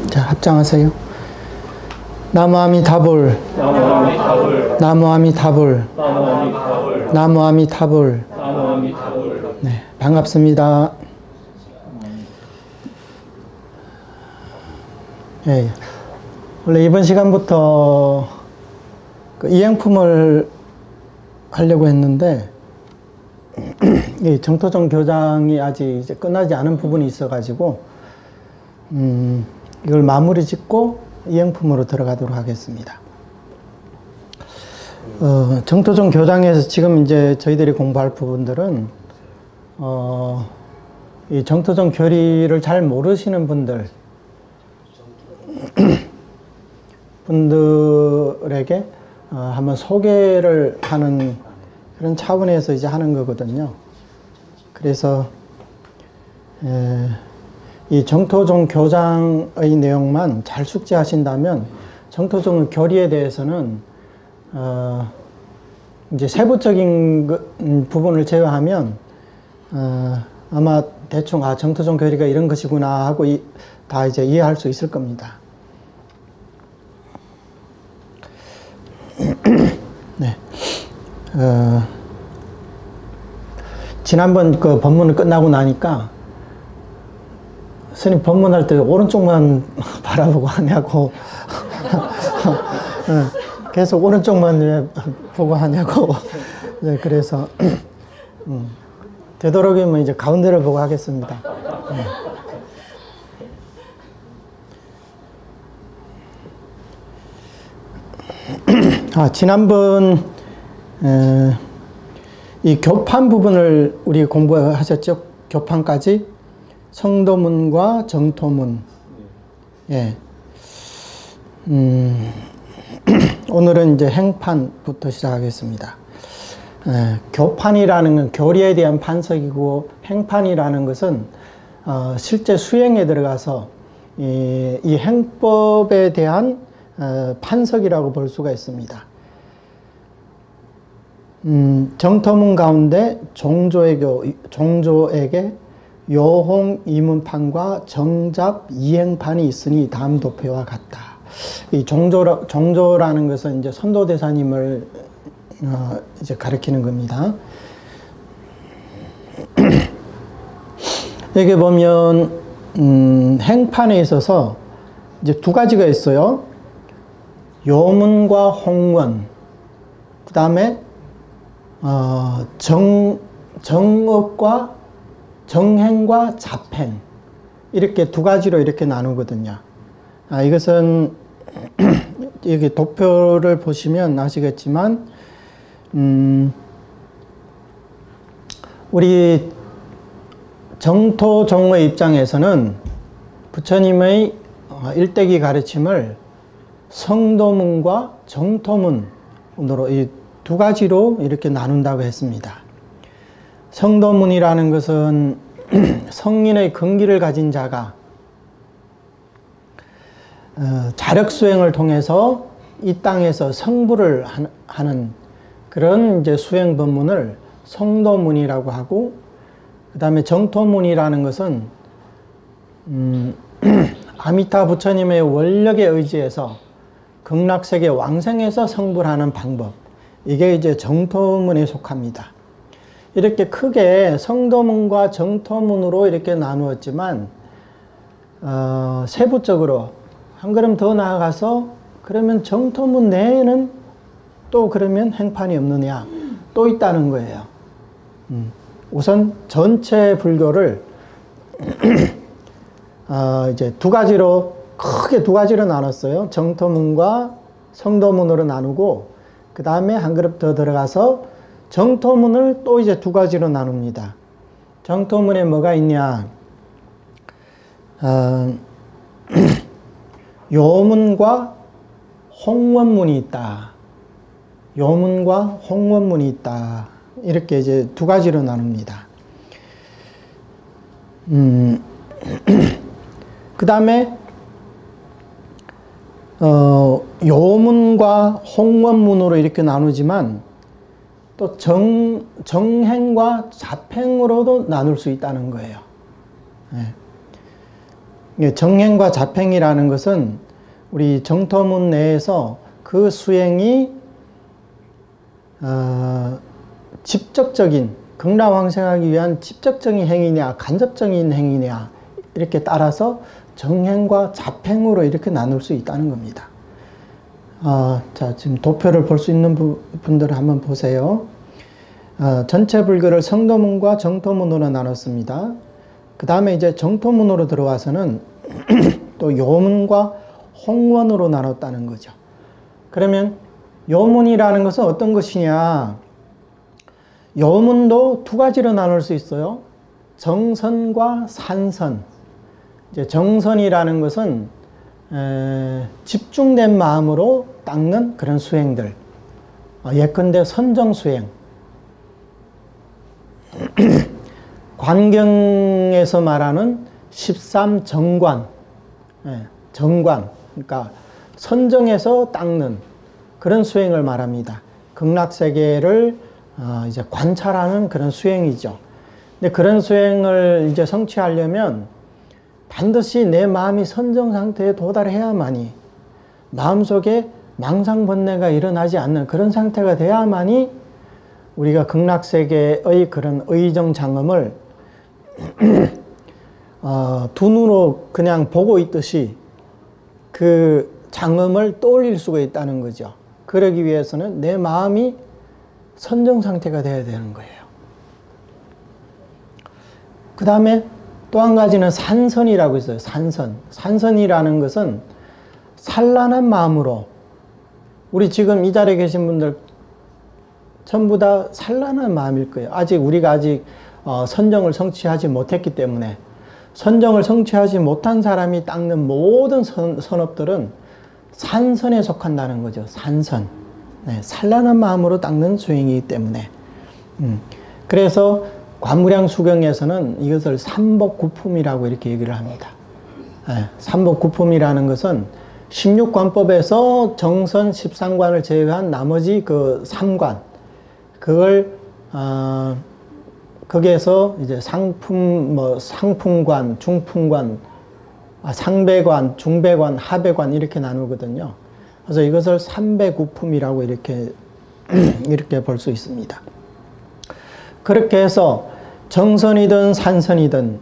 자, 합장하세요. 나무아미타불, 나무아미타불, 나무아미타불, 나무아미타불, 나무아미타불. 나무아미타불. 네, 반갑습니다. 예, 원래 이번 시간부터 그 이행품을 하려고 했는데 이 정토종 교장이 아직 이제 끝나지 않은 부분이 있어가지고 이걸 마무리 짓고 이행품으로 들어가도록 하겠습니다. 정토종 교장에서 지금 이제 저희들이 공부할 부분들은 이 정토종 교리를 잘 모르시는 분들에게 한번 소개를 하는 그런 차원에서 이제 하는 거거든요. 그래서 이 정토종 교장의 내용만 잘 숙지하신다면 정토종 교리에 대해서는 이제 세부적인 부분을 제외하면 아마 대충 정토종 교리가 이런 것이구나 하고 다 이제 이해할 수 있을 겁니다. 네. 지난번 그 법문을 끝나고 나니까 스님 법문할 때 오른쪽만 바라보고 하냐고 계속 오른쪽만 왜 보고 하냐고 네, 그래서 되도록이면 이제 가운데를 보고 하겠습니다. 지난번 이 교판 부분을 우리 공부하셨죠? 교판까지 성도문과 정토문. 예. 오늘은 이제 행판부터 시작하겠습니다. 교판이라는 건 교리에 대한 판석이고 행판이라는 것은 실제 수행에 들어가서 이 행법에 대한 판석이라고 볼 수가 있습니다. 정토문 가운데 종조에게 요홍 이문판과 정잡 이행판이 있으니 다음 도표와 같다. 이 종조라는 것은 이제 선도대사님을 이제 가리키는 겁니다. 여기 보면 행판에 있어서 이제 두 가지가 있어요. 요문과 홍원, 그 다음에 정업과 정행과 잡행, 이렇게 두 가지로 이렇게 나누거든요. 이것은 여기 도표를 보시면 아시겠지만 우리 정토종의 입장에서는 부처님의 일대기 가르침을 성도문과 정토문으로 이 두 가지로 이렇게 나눈다고 했습니다. 성도문이라는 것은 성인의 근기를 가진 자가 자력수행을 통해서 이 땅에서 성불을 하는 그런 이제 수행 법문을 성도문이라고 하고, 그 다음에 정토문이라는 것은 아미타 부처님의 원력에 의지해서 극락세계 왕생에서 성불하는 방법, 이게 이제 정토문에 속합니다. 이렇게 크게 성도문과 정토문으로 이렇게 나누었지만 세부적으로 한 걸음 더 나아가서 그러면 정토문 내에는 또 그러면 행판이 없느냐, 또 있다는 거예요. 우선 전체 불교를 이제 크게 두 가지로 나눴어요. 정토문과 성도문으로 나누고, 그 다음에 한 그룹 더 들어가서 정토문을 또 이제 두 가지로 나눕니다. 정토문에 뭐가 있냐? 요문과 홍원문이 있다. 요문과 홍원문이 있다. 이렇게 이제 두 가지로 나눕니다. 그 다음에 요문과 홍원문으로 이렇게 나누지만 또 정행과 잡행으로도 나눌 수 있다는 거예요. 네. 정행과 잡행이라는 것은 우리 정토문 내에서 그 수행이 직접적인 극락왕생하기 위한 직접적인 행위냐 간접적인 행위냐 이렇게 따라서 정행과 잡행으로 이렇게 나눌 수 있다는 겁니다. 자, 지금 도표를 볼 수 있는 분들을 한번 보세요. 전체 불교를 성도문과 정토문으로 나눴습니다. 그 다음에 이제 정토문으로 들어와서는 또 요문과 홍원으로 나눴다는 거죠. 그러면 요문이라는 것은 어떤 것이냐? 요문도 두 가지로 나눌 수 있어요. 정선과 산선. 이제 정선이라는 것은 집중된 마음으로 닦는 그런 수행들. 예컨대 선정수행. 관경에서 말하는 13정관. 정관. 그러니까 선정해서 닦는 그런 수행을 말합니다. 극락세계를 이제 관찰하는 그런 수행이죠. 근데 그런 수행을 이제 성취하려면 반드시 내 마음이 선정 상태에 도달해야만이, 마음속에 망상번뇌가 일어나지 않는 그런 상태가 돼야만이 우리가 극락세계의 그런 의정장엄을 두 눈으로 그냥 보고 있듯이 그 장엄을 떠올릴 수가 있다는 거죠. 그러기 위해서는 내 마음이 선정 상태가 돼야 되는 거예요. 그 다음에 또 한 가지는 산선이라고 있어요. 산선. 산선이라는 것은 산란한 마음으로, 우리 지금 이 자리에 계신 분들 전부 다 산란한 마음일 거예요. 우리가 아직 선정을 성취하지 못했기 때문에, 선정을 성취하지 못한 사람이 닦는 모든 선업들은 산선에 속한다는 거죠. 산선. 네, 산란한 마음으로 닦는 수행이기 때문에. 그래서 관무량수경에서는 이것을 삼복구품이라고 이렇게 얘기를 합니다. 네, 삼복구품이라는 것은 16관법에서 정선 13관을 제외한 나머지 그 3관, 그걸 거기에서 이제 상품관, 중품관, 상배관, 중배관, 하배관 이렇게 나누거든요. 그래서 이것을 삼배구품이라고 이렇게 볼 수 있습니다. 그렇게 해서 정선이든 산선이든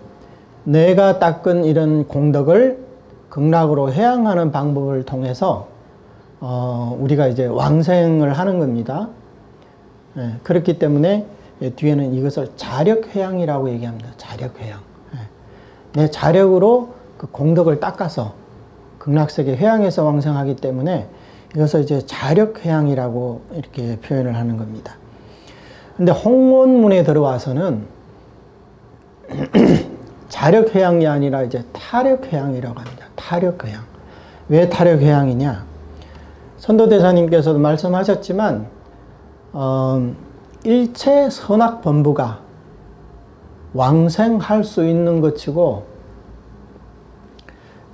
내가 닦은 이런 공덕을 극락으로 해양하는 방법을 통해서 우리가 이제 왕생을 하는 겁니다. 네, 그렇기 때문에 뒤에는 이것을 자력회양이라고 얘기합니다. 자력회양. 네, 내 자력으로 그 공덕을 닦아서 극락세계 회양에서 왕생하기 때문에 이것을 이제 자력회양이라고 이렇게 표현을 하는 겁니다. 근데 홍원문에 들어와서는 자력회양이 아니라 이제 타력회양이라고 합니다. 타력회양. 왜 타력회양이냐? 선도대사님께서도 말씀하셨지만 일체 선악범부가 왕생할 수 있는 것이고,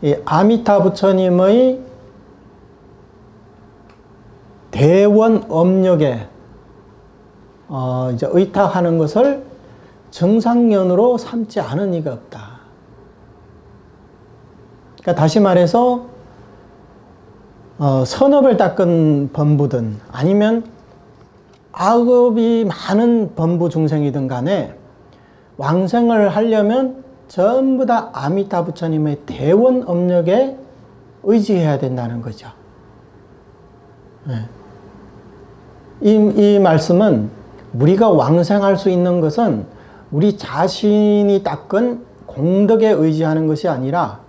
이 아미타 부처님의 대원 업력에 이제 의탁하는 것을 정상연으로 삼지 않은 이가 없다. 그러니까 다시 말해서 선업을 닦은 범부든 아니면 악업이 많은 범부 중생이든 간에 왕생을 하려면 전부 다 아미타 부처님의 대원 업력에 의지해야 된다는 거죠. 네. 이 말씀은 우리가 왕생할 수 있는 것은 우리 자신이 닦은 공덕에 의지하는 것이 아니라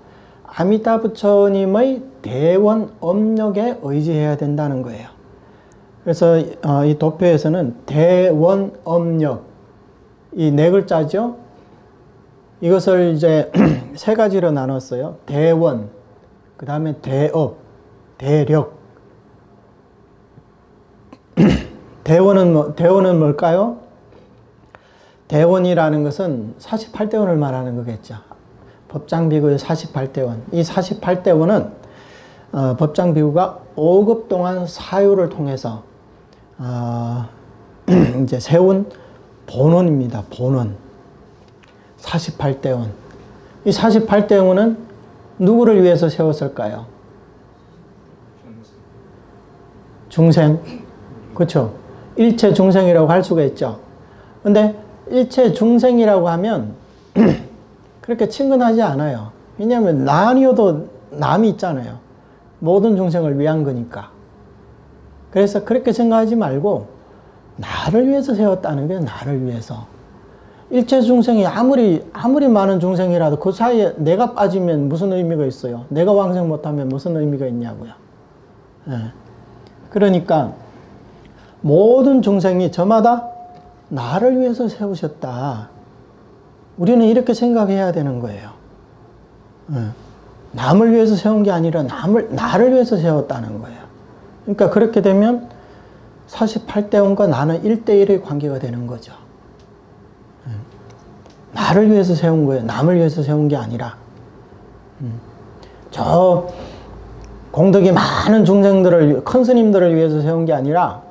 아미타 부처님의 대원 업력에 의지해야 된다는 거예요. 그래서 이 도표에서는 대원 업력, 이 네 글자죠. 이것을 이제 세 가지로 나눴어요. 대원, 그 다음에 대업, 대력. 대원은 뭘까요? 대원이라는 것은 48대원을 말하는 거겠죠. 법장비구의 48대원. 이 48대원은 법장비구가 5급 동안 사유를 통해서 이제 세운 본원입니다. 본원. 48대원. 이 48대원은 누구를 위해서 세웠을까요? 중생. 그렇죠. 일체 중생이라고 할 수가 있죠. 근데 일체 중생이라고 하면 그렇게 친근하지 않아요. 왜냐하면 나 아니어도 남이 있잖아요. 모든 중생을 위한 거니까. 그래서 그렇게 생각하지 말고 나를 위해서 세웠다는 게 나를 위해서. 일체 중생이 아무리 많은 중생이라도 그 사이에 내가 빠지면 무슨 의미가 있어요? 내가 왕생 못하면 무슨 의미가 있냐고요. 예. 그러니까 모든 중생이 저마다 나를 위해서 세우셨다. 우리는 이렇게 생각해야 되는 거예요. 남을 위해서 세운 게 아니라 나를 위해서 세웠다는 거예요. 그러니까 그렇게 되면 48대원과 나는 1대1의 관계가 되는 거죠. 나를 위해서 세운 거예요. 남을 위해서 세운 게 아니라. 저 공덕이 많은 중생들을, 큰 스님들을 위해서 세운 게 아니라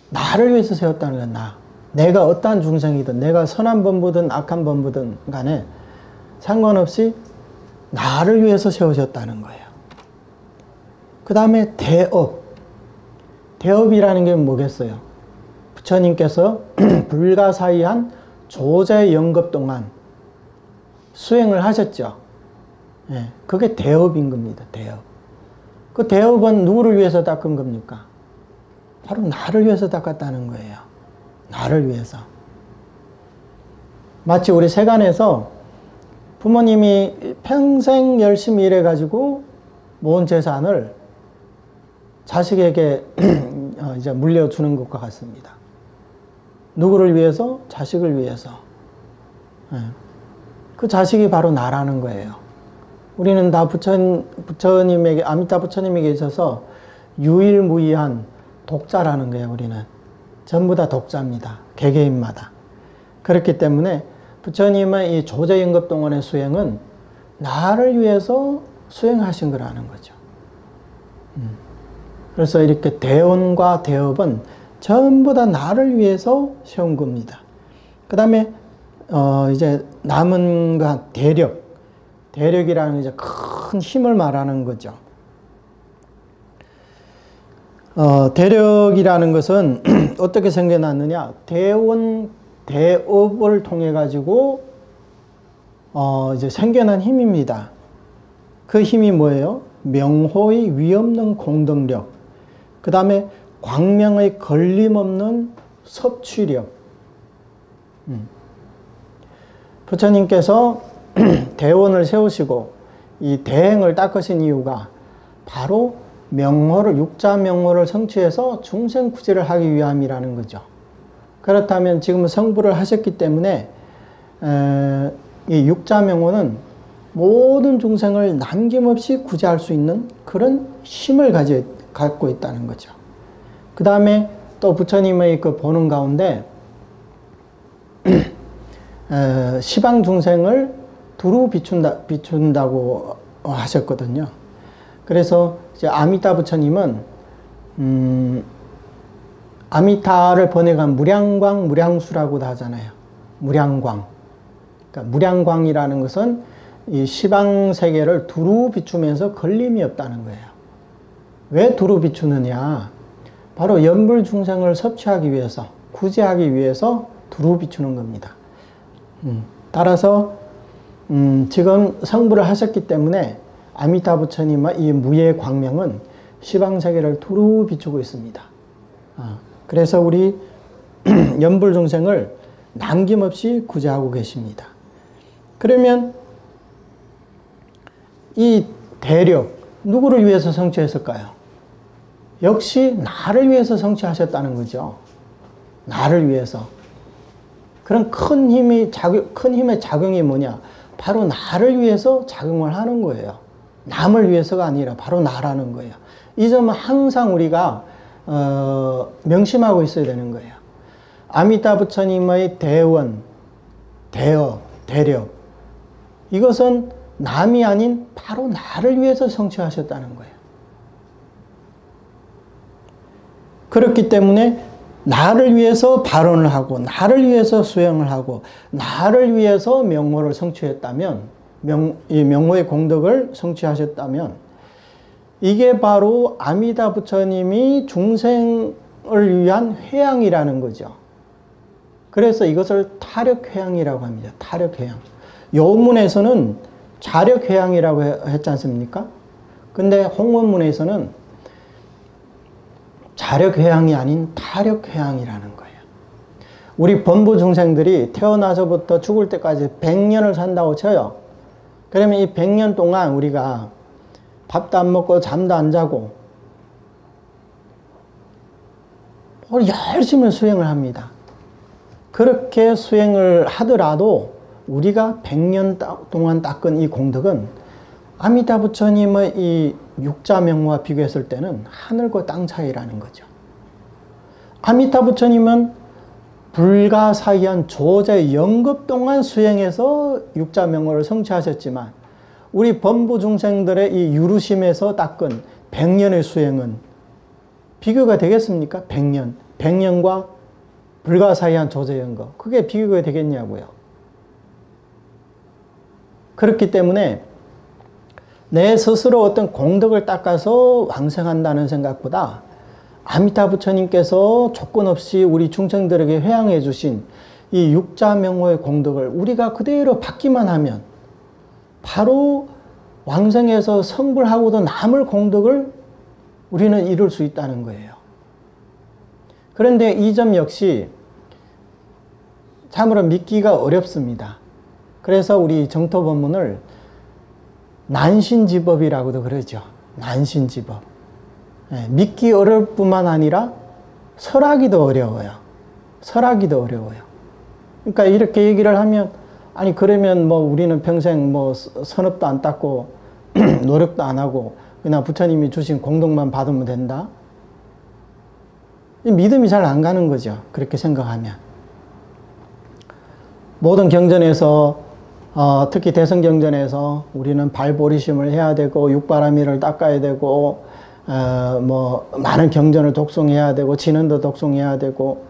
나를 위해서 세웠다는 건 나. 내가 어떠한 중생이든, 내가 선한 범부든 악한 범부든 간에 상관없이 나를 위해서 세우셨다는 거예요. 그 다음에 대업. 대업이라는 게 뭐겠어요? 부처님께서 불가사의한 조제 영급 동안 수행을 하셨죠. 예, 그게 대업인 겁니다. 대업. 그 대업은 누구를 위해서 닦은 겁니까? 바로 나를 위해서 닦았다는 거예요. 나를 위해서. 마치 우리 세간에서 부모님이 평생 열심히 일해가지고 모은 재산을 자식에게 이제 물려주는 것과 같습니다. 누구를 위해서? 자식을 위해서. 그 자식이 바로 나라는 거예요. 우리는 다 부처님에게, 아미타 부처님에게 있어서 유일무이한 독자라는 거예요. 우리는 전부 다 독자입니다. 개개인마다. 그렇기 때문에 부처님의 이 조제영급동원의 수행은 나를 위해서 수행하신 거라는 거죠. 그래서 이렇게 대원과 대업은 전부 다 나를 위해서 세운 겁니다. 그 다음에 이제 남은 거 대력. 대력이라는 이제 큰 힘을 말하는 거죠. 대력이라는 것은 어떻게 생겨났느냐? 대원, 대업을 통해 가지고 이제 생겨난 힘입니다. 그 힘이 뭐예요? 명호의 위없는 공덕력. 그 다음에 광명의 걸림없는 섭취력. 부처님께서 대원을 세우시고 이 대행을 닦으신 이유가 바로 명호를, 육자 명호를 성취해서 중생 구제를 하기 위함이라는 거죠. 그렇다면 지금 성불을 하셨기 때문에 이 육자 명호는 모든 중생을 남김없이 구제할 수 있는 그런 힘을 갖고 있다는 거죠. 그 다음에 또 부처님의 그 보는 가운데 시방 중생을 두루 비춘다고 하셨거든요. 그래서 이제 아미타 부처님은 아미타를 번역한 무량광, 무량수라고도 하잖아요. 무량광. 그러니까 무량광이라는 것은 이 시방 세계를 두루 비추면서 걸림이 없다는 거예요. 왜 두루 비추느냐? 바로 연불 중생을 섭취하기 위해서, 구제하기 위해서 두루 비추는 겁니다. 따라서 지금 성불을 하셨기 때문에 아미타 부처님의 이 무예 광명은 시방 세계를 두루 비추고 있습니다. 그래서 우리 연불 중생을 남김없이 구제하고 계십니다. 그러면 이 대력, 누구를 위해서 성취했을까요? 역시 나를 위해서 성취하셨다는 거죠. 나를 위해서. 그런 큰 힘의 작용이 뭐냐? 바로 나를 위해서 작용을 하는 거예요. 남을 위해서가 아니라 바로 나라는 거예요. 이 점은 항상 우리가 명심하고 있어야 되는 거예요. 아미타 부처님의 대원, 대업, 대력, 이것은 남이 아닌 바로 나를 위해서 성취하셨다는 거예요. 그렇기 때문에 나를 위해서 발언을 하고, 나를 위해서 수행을 하고, 나를 위해서 명호를 성취했다면 이 명호의 공덕을 성취하셨다면 이게 바로 아미다 부처님이 중생을 위한 회양이라는 거죠. 그래서 이것을 타력회양이라고 합니다. 타력회양. 요문에서는 자력회양이라고 했지 않습니까? 근데 홍원문에서는 자력회양이 아닌 타력회양이라는 거예요. 우리 범부 중생들이 태어나서부터 죽을 때까지 100년을 산다고 쳐요. 그러면 이 100년 동안 우리가 밥도 안 먹고 잠도 안 자고 열심히 수행을 합니다. 그렇게 수행을 하더라도 우리가 100년 동안 닦은 이 공덕은 아미타 부처님의 이 육자명호와 비교했을 때는 하늘과 땅 차이라는 거죠. 아미타 부처님은 불가사의한 조제 영급 동안 수행해서 육자명호를 성취하셨지만 우리 범부 중생들의 이 유루심에서 닦은 100년의 수행은 비교가 되겠습니까? 100년. 100년과 불가사의한 조제 영급. 그게 비교가 되겠냐고요. 그렇기 때문에 내 스스로 어떤 공덕을 닦아서 왕생한다는 생각보다 아미타 부처님께서 조건 없이 우리 중생들에게 회양해 주신 이 육자명호의 공덕을 우리가 그대로 받기만 하면 바로 왕생에서 성불하고도 남을 공덕을 우리는 이룰 수 있다는 거예요. 그런데 이 점 역시 참으로 믿기가 어렵습니다. 그래서 우리 정토법문을 난신지법이라고도 그러죠. 난신지법. 믿기 어려울 뿐만 아니라 설하기도 어려워요. 설하기도 어려워요. 그러니까 이렇게 얘기를 하면 아니 그러면 뭐 우리는 평생 뭐 선업도 안 닦고 노력도 안 하고 그냥 부처님이 주신 공덕만 받으면 된다. 믿음이 잘 안 가는 거죠. 그렇게 생각하면. 모든 경전에서 특히 대성경전에서 우리는 발보리심을 해야 되고 육바라밀을 닦아야 되고 뭐 많은 경전을 독송해야 되고 진언도 독송해야 되고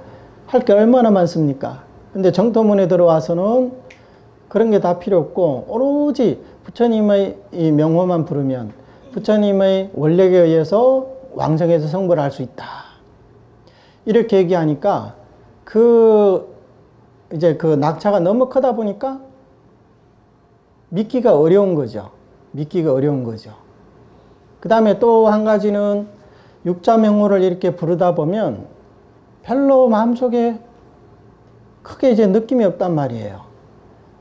할 게 얼마나 많습니까? 근데 정토문에 들어와서는 그런 게 다 필요 없고 오로지 부처님의 이 명호만 부르면 부처님의 원력에 의해서 왕성해서 성불을 할 수 있다. 이렇게 얘기하니까 이제 그 낙차가 너무 크다 보니까 믿기가 어려운 거죠. 믿기가 어려운 거죠. 그 다음에 또 한 가지는 육자명호를 이렇게 부르다 보면 별로 마음속에 크게 이제 느낌이 없단 말이에요.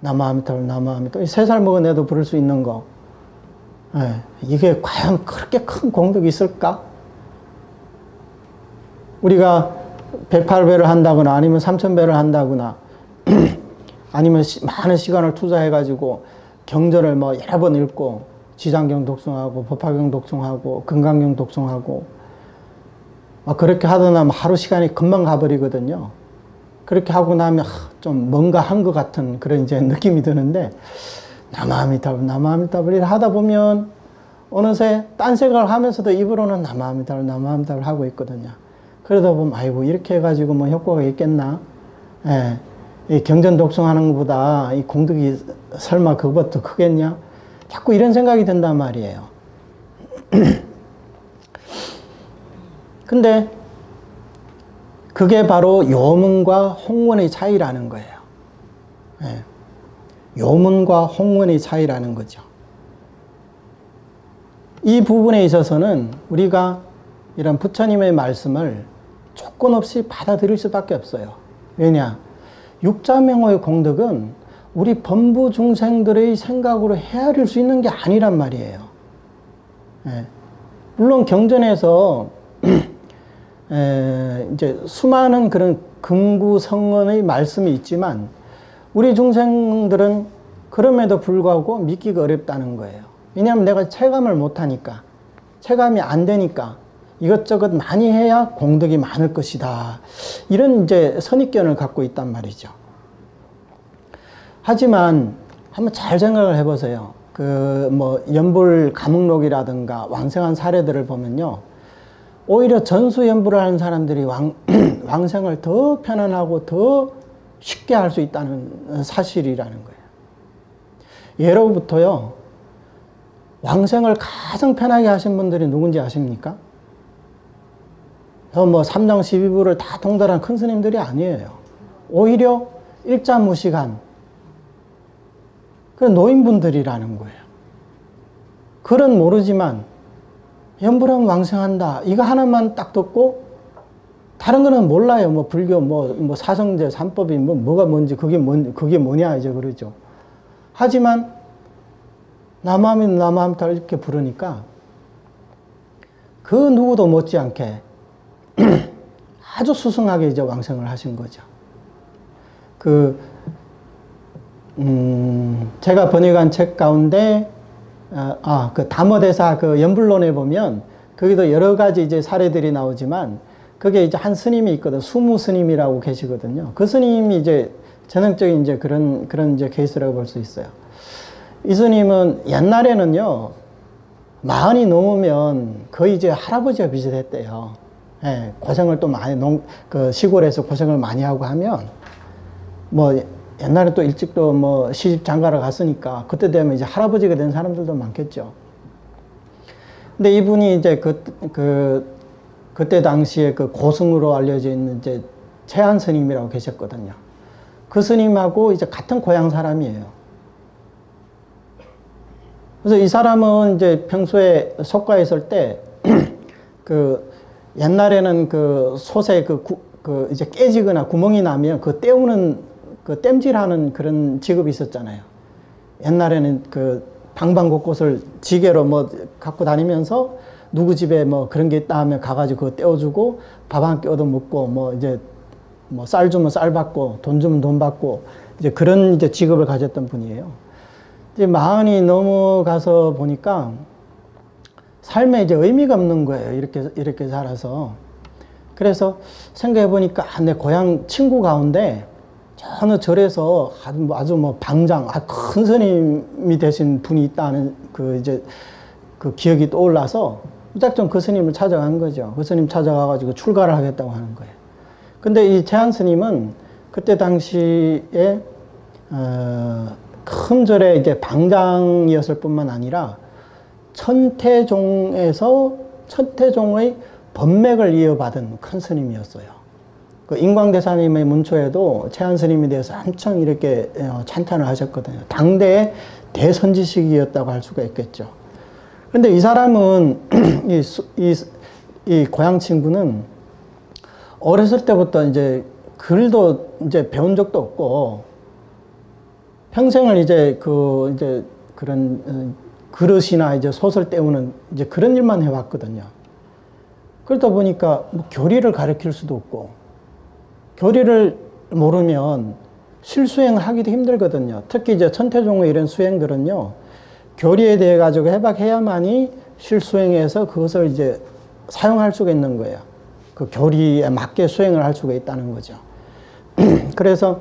나무아미타불, 나무아미타불. 3살 먹은 애도 부를 수 있는 거. 이게 과연 그렇게 큰 공덕이 있을까? 우리가 108배를 한다거나 아니면 3000배를 한다거나 아니면 많은 시간을 투자해가지고 경전을 뭐 여러 번 읽고 지장경 독송하고 법화경 독송하고 금강경 독송하고 그렇게 하다 나면 하루 시간이 금방 가버리거든요. 그렇게 하고 나면 좀 뭔가 한 것 같은 그런 이제 느낌이 드는데 나무아미타불, 나무아미타불 하다 보면 어느새 딴 생각을 하면서도 입으로는 나무아미타불, 나무아미타불 하고 있거든요. 그러다 보면 아이고 이렇게 해가지고 뭐 효과가 있겠나? 이 경전 독송하는 것보다 이 공덕이 설마 그것보다 더 크겠냐? 자꾸 이런 생각이 든단 말이에요. 근데 그게 바로 요문과 홍문의 차이라는 거예요. 요문과 홍문의 차이라는 거죠. 이 부분에 있어서는 우리가 이런 부처님의 말씀을 조건 없이 받아들일 수밖에 없어요. 왜냐? 육자명호의 공덕은 우리 범부 중생들의 생각으로 헤아릴 수 있는 게 아니란 말이에요. 물론 경전에서 이제 수많은 그런 금구성언의 말씀이 있지만 우리 중생들은 그럼에도 불구하고 믿기가 어렵다는 거예요. 왜냐하면 내가 체감을 못하니까, 체감이 안 되니까 이것저것 많이 해야 공덕이 많을 것이다. 이런 이제 선입견을 갖고 있단 말이죠. 하지만 한번 잘 생각을 해보세요. 뭐 연불 가목록이라든가 왕생한 사례들을 보면요, 오히려 전수연불을 하는 사람들이 왕생을 더 편안하고 더 쉽게 할 수 있다는 사실이라는 거예요. 예로부터요, 왕생을 가장 편하게 하신 분들이 누군지 아십니까? 뭐 3장 12부를 다 통달한 큰 스님들이 아니에요. 오히려 일자무식한 그런 노인분들이라는 거예요. 글은 모르지만 연불하면 왕생한다. 이거 하나만 딱 듣고 다른 거는 몰라요. 뭐 불교, 뭐 사성제, 삼법이 뭐가 뭔지 그게 뭐냐 이제 그러죠. 하지만 남아민 남아함타 이렇게 부르니까 그 누구도 못지않게 아주 수승하게 이제 왕생을 하신 거죠. 제가 번역한 책 가운데 그 담어대사 그 연불론에 보면 거기도 여러 가지 이제 사례들이 나오지만 그게 이제 한 스님이 있거든. 수무 스님이라고 계시거든요. 그 스님이 이제 전형적인 이제 그런 이제 케이스라고 볼 수 있어요. 이 스님은 옛날에는요, 40이 넘으면 거의 이제 할아버지와 비슷했대요. 예, 고생을 또 많이, 시골에서 고생을 많이 하고 하면, 뭐, 옛날에 또 일찍 또 뭐 시집 장가를 갔으니까, 그때 되면 이제 할아버지가 된 사람들도 많겠죠. 근데 이분이 이제 그때 당시에 그 고승으로 알려져 있는 이제 채한 스님이라고 계셨거든요. 그 스님하고 이제 같은 고향 사람이에요. 그래서 이 사람은 이제 평소에 속가에 있을 때, 옛날에는 그 솥에 이제 깨지거나 구멍이 나면 그 떼우는, 그 땜질하는 그런 직업이 있었잖아요. 옛날에는 그 방방곳곳을 지게로 뭐 갖고 다니면서 누구 집에 뭐 그런 게 있다 하면 가가지고 그거 떼어주고 밥 한 끼 얻어 먹고 뭐 이제 뭐 쌀 주면 쌀 받고 돈 주면 돈 받고 이제 그런 이제 직업을 가졌던 분이에요. 이제 40이 넘어가서 보니까 삶에 이제 의미가 없는 거예요. 이렇게 살아서. 그래서 생각해 보니까 내 고향 친구 가운데 어느 절에서 아주 뭐 방장, 큰 스님이 되신 분이 있다는 이제 그 기억이 떠올라서 무작정 그 스님을 찾아간 거죠. 그 스님 찾아가가지고 출가를 하겠다고 하는 거예요. 근데 이 제한 스님은 그때 당시에, 큰 절에 이제 방장이었을 뿐만 아니라 천태종의 법맥을 이어받은 큰 스님이었어요. 그 인광대사님의 문초에도 채한 스님에 대해서 한참 이렇게 찬탄을 하셨거든요. 당대의 대선지식이었다고 할 수가 있겠죠. 근데 이 사람은, 이 고향 친구는 어렸을 때부터 이제 글도 이제 배운 적도 없고, 평생을 이제 그런 그릇이나 이제 솥을 때우는 이제 그런 일만 해왔거든요. 그러다 보니까 뭐 교리를 가르칠 수도 없고, 교리를 모르면 실수행을 하기도 힘들거든요. 특히 이제 천태종의 이런 수행들은요, 교리에 대해 가지고 해박해야만이 실수행해서 그것을 이제 사용할 수가 있는 거예요. 그 교리에 맞게 수행을 할 수가 있다는 거죠. 그래서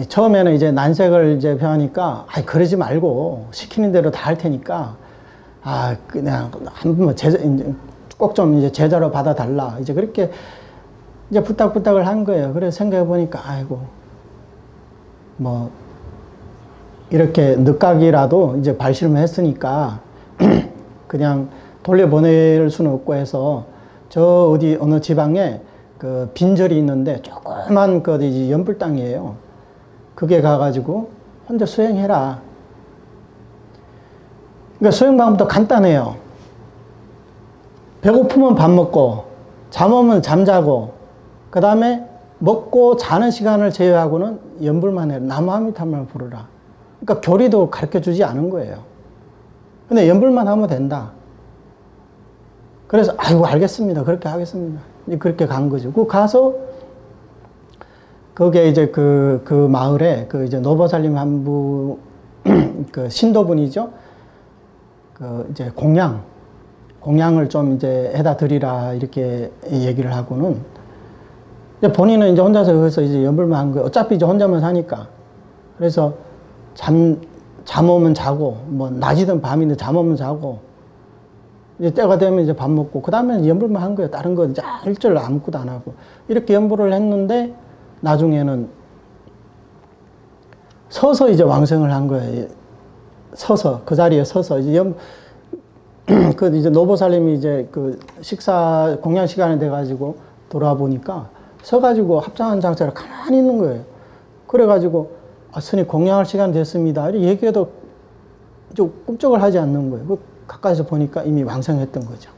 처음에는 이제 난색을 이제 표하니까, 그러지 말고, 시키는 대로 다 할 테니까, 그냥, 한번 꼭 좀 이제 제자로 받아달라. 이제 그렇게, 이제 부탁을 한 거예요. 그래서 생각해보니까, 뭐, 이렇게 늦가기라도 이제 발심을 했으니까, 그냥 돌려보낼 수는 없고 해서, 어느 지방에, 그 빈절이 있는데 조그만 이제 연불 땅이에요. 그게 가가지고 혼자 수행해라. 그러니까 수행 방법도 간단해요. 배고프면 밥 먹고, 잠 오면 잠자고, 그 다음에 먹고 자는 시간을 제외하고는 연불만 해라. 나무아미타불만 부르라. 그러니까 교리도 가르쳐 주지 않은 거예요. 근데 연불만 하면 된다. 그래서 알겠습니다. 그렇게 하겠습니다. 그렇게 간 거죠. 가서 거기에 이제 그 마을에 이제 노보살님 한 분, 그 신도분이죠. 이제 공양을 좀 이제 해다 드리라 이렇게 얘기를 하고는 이제 본인은 이제 혼자서 거기서 이제 연불만 한 거예요. 어차피 이제 혼자만 사니까. 그래서 잠 오면 자고, 뭐 낮이든 밤이든 잠 오면 자고, 이제 때가 되면 이제 밥 먹고, 그 다음에 연불만 한 거예요. 다른 거 이제 일절 아무것도 안 하고. 이렇게 연불을 했는데, 나중에는 서서 이제 왕생을 한 거예요. 서서, 그 자리에 서서. 이제 그 이제 노보살님이 이제 그 공양 시간이 돼가지고 돌아보니까 서가지고 합장한 장차를 가만히 있는 거예요. 그래가지고, 스님 공양할 시간 됐습니다. 이렇게 얘기해도 좀 꿈쩍을 하지 않는 거예요. 가까이서 보니까 이미 왕생했던 거죠.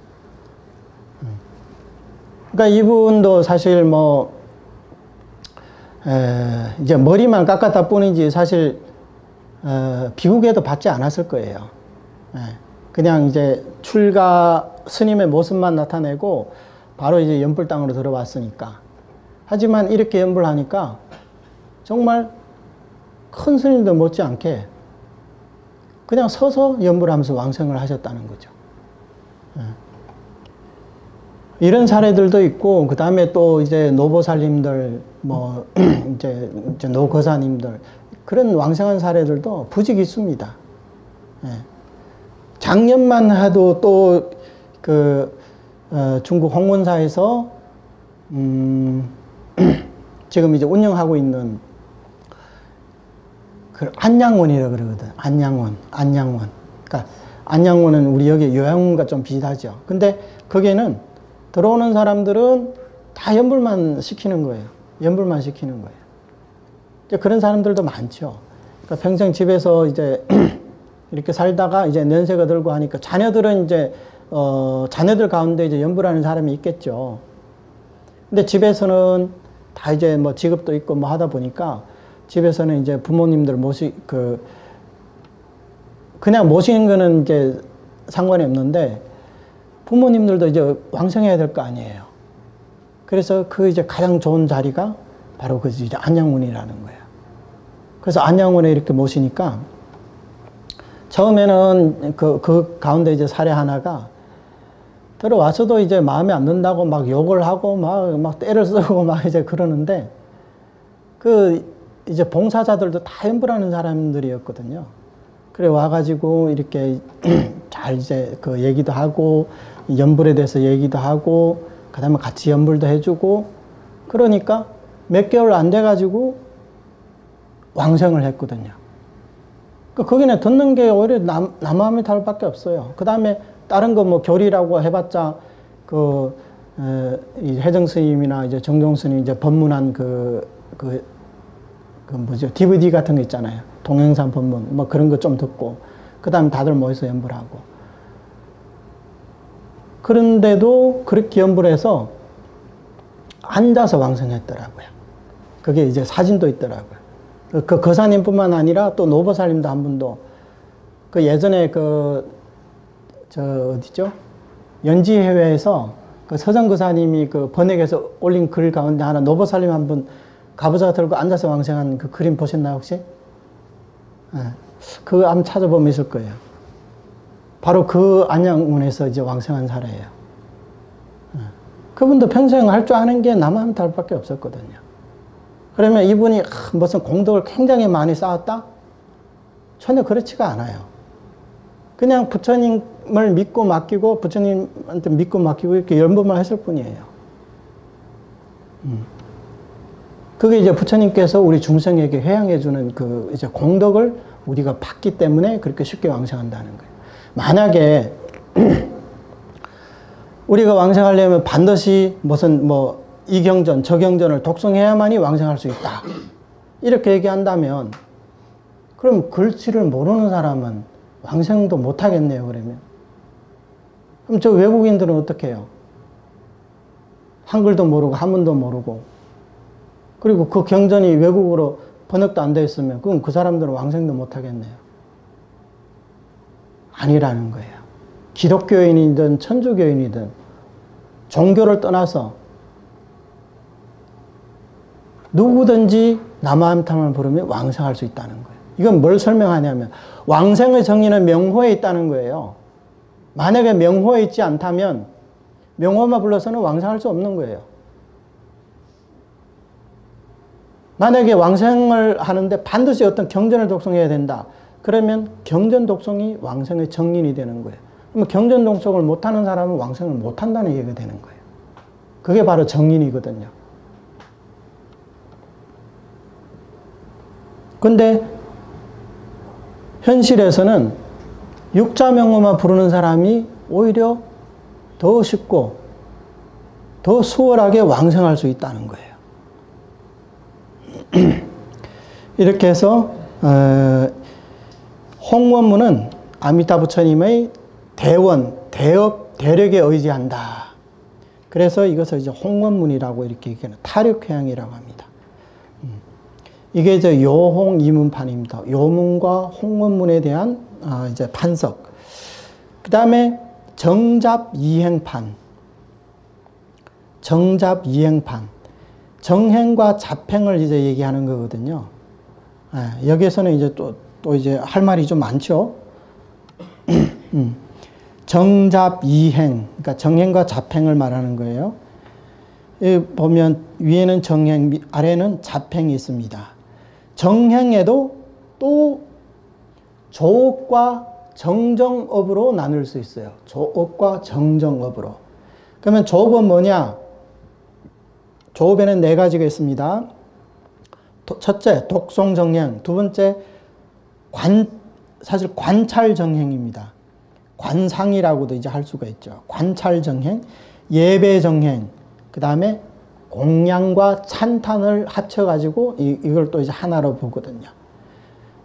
그러니까 이분도 사실 뭐, 이제 머리만 깎았다 뿐이지 사실, 비국에도 받지 않았을 거예요. 그냥 이제 출가 스님의 모습만 나타내고 바로 이제 연불 땅으로 들어왔으니까. 하지만 이렇게 연불하니까 정말 큰 스님들 못지않게 그냥 서서 연불하면서 왕생을 하셨다는 거죠. 이런 사례들도 있고, 그 다음에 또 이제 노보살님들, 뭐, 이제 노거사님들, 그런 왕생한 사례들도 부직 있습니다. 작년만 해도 또 중국 홍문사에서, 지금 이제 운영하고 있는 그 안양원이라고 그러거든. 안양원. 그러니까 안양원은 우리 여기 요양원과 좀 비슷하죠. 근데 거기에는 들어오는 사람들은 다 연불만 시키는 거예요. 연불만 시키는 거예요. 이제 그런 사람들도 많죠. 그러니까 평생 집에서 이제 이렇게 살다가 이제 연세가 들고 하니까 자녀들은 이제, 자녀들 가운데 이제 연불하는 사람이 있겠죠. 근데 집에서는 다 이제 뭐 직업도 있고 뭐 하다 보니까 집에서는 이제 부모님들 그냥 모시는 거는 이제 상관이 없는데 부모님들도 이제 왕생해야 될 거 아니에요. 그래서 그 이제 가장 좋은 자리가 바로 그 이제 안양원이라는 거예요. 그래서 안양원에 이렇게 모시니까 처음에는 그 가운데 이제 사례 하나가 들어와서도 이제 마음에 안 든다고 막 욕을 하고 막 때를 쓰고 막 이제 그러는데 이제 봉사자들도 다 연불하는 사람들이었거든요. 그래 와가지고 이렇게 잘 이제 그 얘기도 하고 연불에 대해서 얘기도 하고 그 다음에 같이 연불도 해주고 그러니까 몇 개월 안 돼가지고 왕생을 했거든요. 거기는 듣는 게 오히려 남아미 탈밖에 없어요. 그 다음에 다른 거 뭐 교리라고 해봤자 이 해정 스님이나 이제 정종 스님 이제 법문한 뭐죠? DVD 같은 거 있잖아요. 동영상 법문 뭐 그런 거 좀 듣고 그 다음에 다들 모여서 연불하고. 그런데도 그렇게 연불해서 앉아서 왕생했더라고요. 그게 이제 사진도 있더라고요. 그 거사님뿐만 아니라 또 노보살님도 한 분도 그 예전에 어디죠? 연지회회에서 그 서정거사님이 그 번역해서 올린 글 가운데 하나 노보살님 한 분 가부좌 들고 앉아서 왕생한 그 그림 보셨나요, 혹시? 그거 한번 찾아보면 있을 거예요. 바로 그 안양원에서 이제 왕생한 사례예요. 그분도 평생 할 줄 아는 게 남한 달밖에 없었거든요. 그러면 이분이 무슨 공덕을 굉장히 많이 쌓았다? 전혀 그렇지가 않아요. 그냥 부처님을 믿고 맡기고 부처님한테 믿고 맡기고 이렇게 연불만 했을 뿐이에요. 그게 이제 부처님께서 우리 중생에게 회양해주는 그 이제 공덕을 우리가 받기 때문에 그렇게 쉽게 왕생한다는 거예요. 만약에 우리가 왕생하려면 반드시 무슨 뭐 이경전, 저경전을 독송해야만이 왕생할 수 있다. 이렇게 얘기한다면 그럼 글씨를 모르는 사람은 왕생도 못하겠네요, 그러면. 그럼 저 외국인들은 어떻게 해요? 한글도 모르고 한문도 모르고 그리고 그 경전이 외국어로 번역도 안 되어 있으면 그럼 그 사람들은 왕생도 못하겠네요. 아니라는 거예요. 기독교인이든 천주교인이든 종교를 떠나서 누구든지 남아함탕을 부르면 왕생할 수 있다는 거예요. 이건 뭘 설명하냐면 왕생의 정의는 명호에 있다는 거예요. 만약에 명호에 있지 않다면 명호만 불러서는 왕생할 수 없는 거예요. 만약에 왕생을 하는데 반드시 어떤 경전을 독송해야 된다. 그러면 경전 독송이 왕생의 정인이 되는 거예요. 그러면 경전 독송을 못하는 사람은 왕생을 못한다는 얘기가 되는 거예요. 그게 바로 정인이거든요. 근데 현실에서는 육자명호만 부르는 사람이 오히려 더 쉽고 더 수월하게 왕성할 수 있다는 거예요. 이렇게 해서 홍원문은 아미타 부처님의 대원, 대업, 대력에 의지한다. 그래서 이것을 이제 홍원문이라고 이렇게 얘기하는 타력회양이라고 합니다. 이게 이제 요홍 이문판입니다. 요문과 홍원문에 대한 이제 판석. 그 다음에 정잡이행판. 정잡이행판. 정행과 잡행을 이제 얘기하는 거거든요. 여기에서는 이제 또 이제 할 말이 좀 많죠. 정잡이행, 그러니까 정행과 잡행을 말하는 거예요. 여기 보면 위에는 정행, 아래는 잡행이 있습니다. 정행에도 또 조업과 정정업으로 나눌 수 있어요. 조업과 정정업으로. 그러면 조업은 뭐냐? 조업에는 4가지가 있습니다. 첫째, 독송정행. 두 번째, 사실 관찰정행입니다. 관상이라고도 이제 할 수가 있죠. 관찰정행, 예배정행, 그 다음에 공양과 찬탄을 합쳐가지고 이걸 또 이제 하나로 보거든요.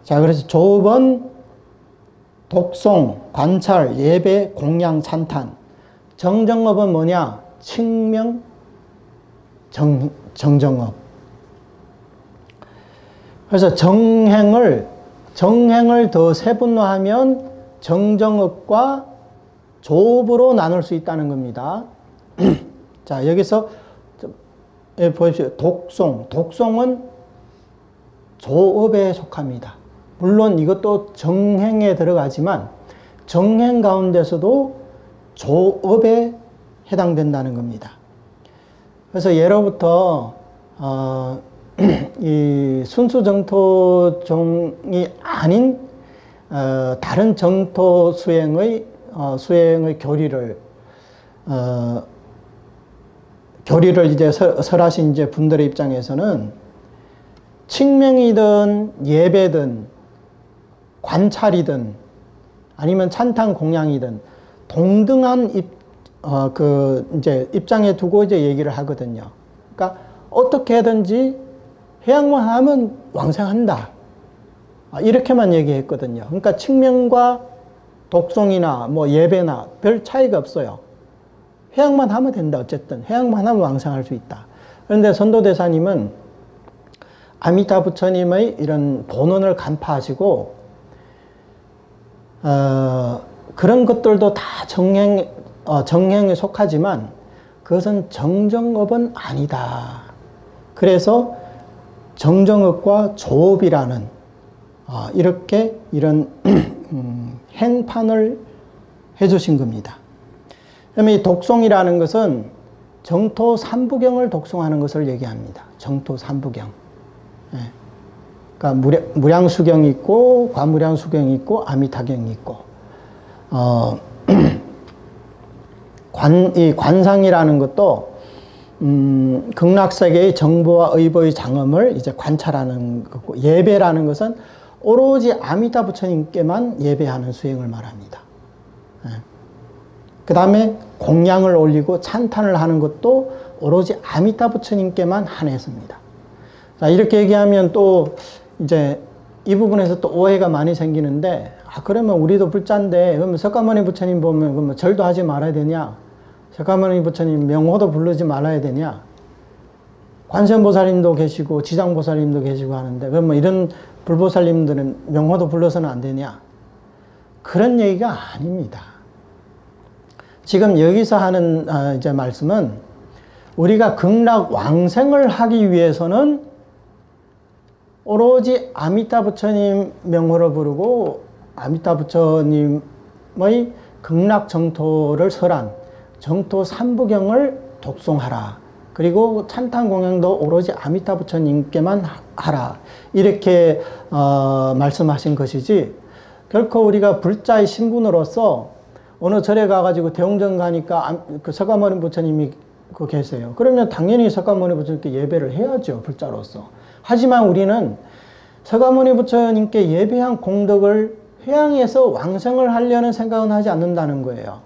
자, 그래서 조업은 독송, 관찰, 예배, 공양, 찬탄. 정정업은 뭐냐? 칭명, 정정업. 그래서 정행을 더 세분화하면 정정업과 조업으로 나눌 수 있다는 겁니다. 자, 여기서 보십시오. 독송은 조업에 속합니다. 물론 이것도 정행에 들어가지만 정행 가운데서도 조업에 해당된다는 겁니다. 그래서 예로부터 이 순수 정토종이 아닌 다른 정토 수행의 교리를 이제 설하신 이제 분들의 입장에서는 칭명이든 예배든 관찰이든 아니면 찬탄 공양이든 동등한 이제 입장에 두고 이제 얘기를 하거든요. 그러니까 어떻게든지 해양만 하면 왕생한다. 이렇게만 얘기했거든요. 그러니까 칭명과 독송이나 뭐 예배나 별 차이가 없어요. 해양만 하면 된다. 어쨌든 해양만 하면 왕생할 수 있다. 그런데 선도대사님은 아미타 부처님의 이런 본원을 간파하시고 그런 것들도 다 정행에 속하지만 그것은 정정업은 아니다. 그래서 정정업과 조업이라는 이런 행판을 해주신 겁니다. 그러면 이 독송이라는 것은 정토 삼부경을 독송하는 것을 얘기합니다. 정토 삼부경. 그러니까 무량수경이 있고 과무량수경이 있고 아미타경이 있고 이 관상이라는 것도 극락세계의 정보와 의보의 장엄을 이제 관찰하는 거고, 예배라는 것은 오로지 아미타 부처님께만 예배하는 수행을 말합니다. 그 다음에 공양을 올리고 찬탄을 하는 것도 오로지 아미타 부처님께만 한해서입니다. 자, 이렇게 얘기하면 또 이제 이 부분에서 또 오해가 많이 생기는데, 그러면 우리도 불자인데 그러면 석가모니 부처님 보면 그러면 절도 하지 말아야 되냐? 석가모니 부처님 명호도 부르지 말아야 되냐? 관세음보살님도 계시고 지장보살님도 계시고 하는데 그러면 이런 불보살님들은 명호도 불러서는 안 되냐? 그런 얘기가 아닙니다. 지금 여기서 하는 이제 말씀은 우리가 극락 왕생을 하기 위해서는 오로지 아미타 부처님 명호를 부르고 아미타 부처님의 극락 정토를 설한 정토 삼부경을 독송하라. 그리고 찬탄 공양도 오로지 아미타 부처님께만 하라. 이렇게 말씀하신 것이지, 결코 우리가 불자의 신분으로서 어느 절에 가가지고 대웅전 가니까 그 석가모니 부처님이 계세요. 그러면 당연히 석가모니 부처님께 예배를 해야죠. 불자로서. 하지만 우리는 석가모니 부처님께 예배한 공덕을 회양에서 왕생을 하려는 생각은 하지 않는다는 거예요.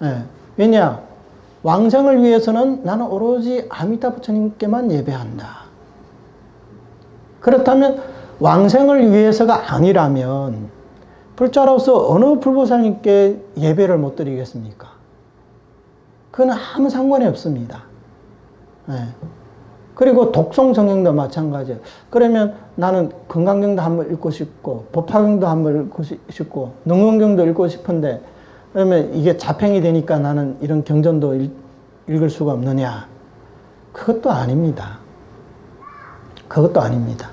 예. 왜냐? 왕생을 위해서는 나는 오로지 아미타 부처님께만 예배한다. 그렇다면 왕생을 위해서가 아니라면 불자로서 어느 불보살님께 예배를 못 드리겠습니까? 그건 아무 상관이 없습니다. 예. 그리고 독송정행도 마찬가지예요. 그러면 나는 건강경도 한번 읽고 싶고 법화경도 한번 읽고 싶고 능원경도 읽고 싶은데 그러면 이게 자팽이 되니까 나는 이런 경전도 읽을 수가 없느냐? 그것도 아닙니다. 그것도 아닙니다.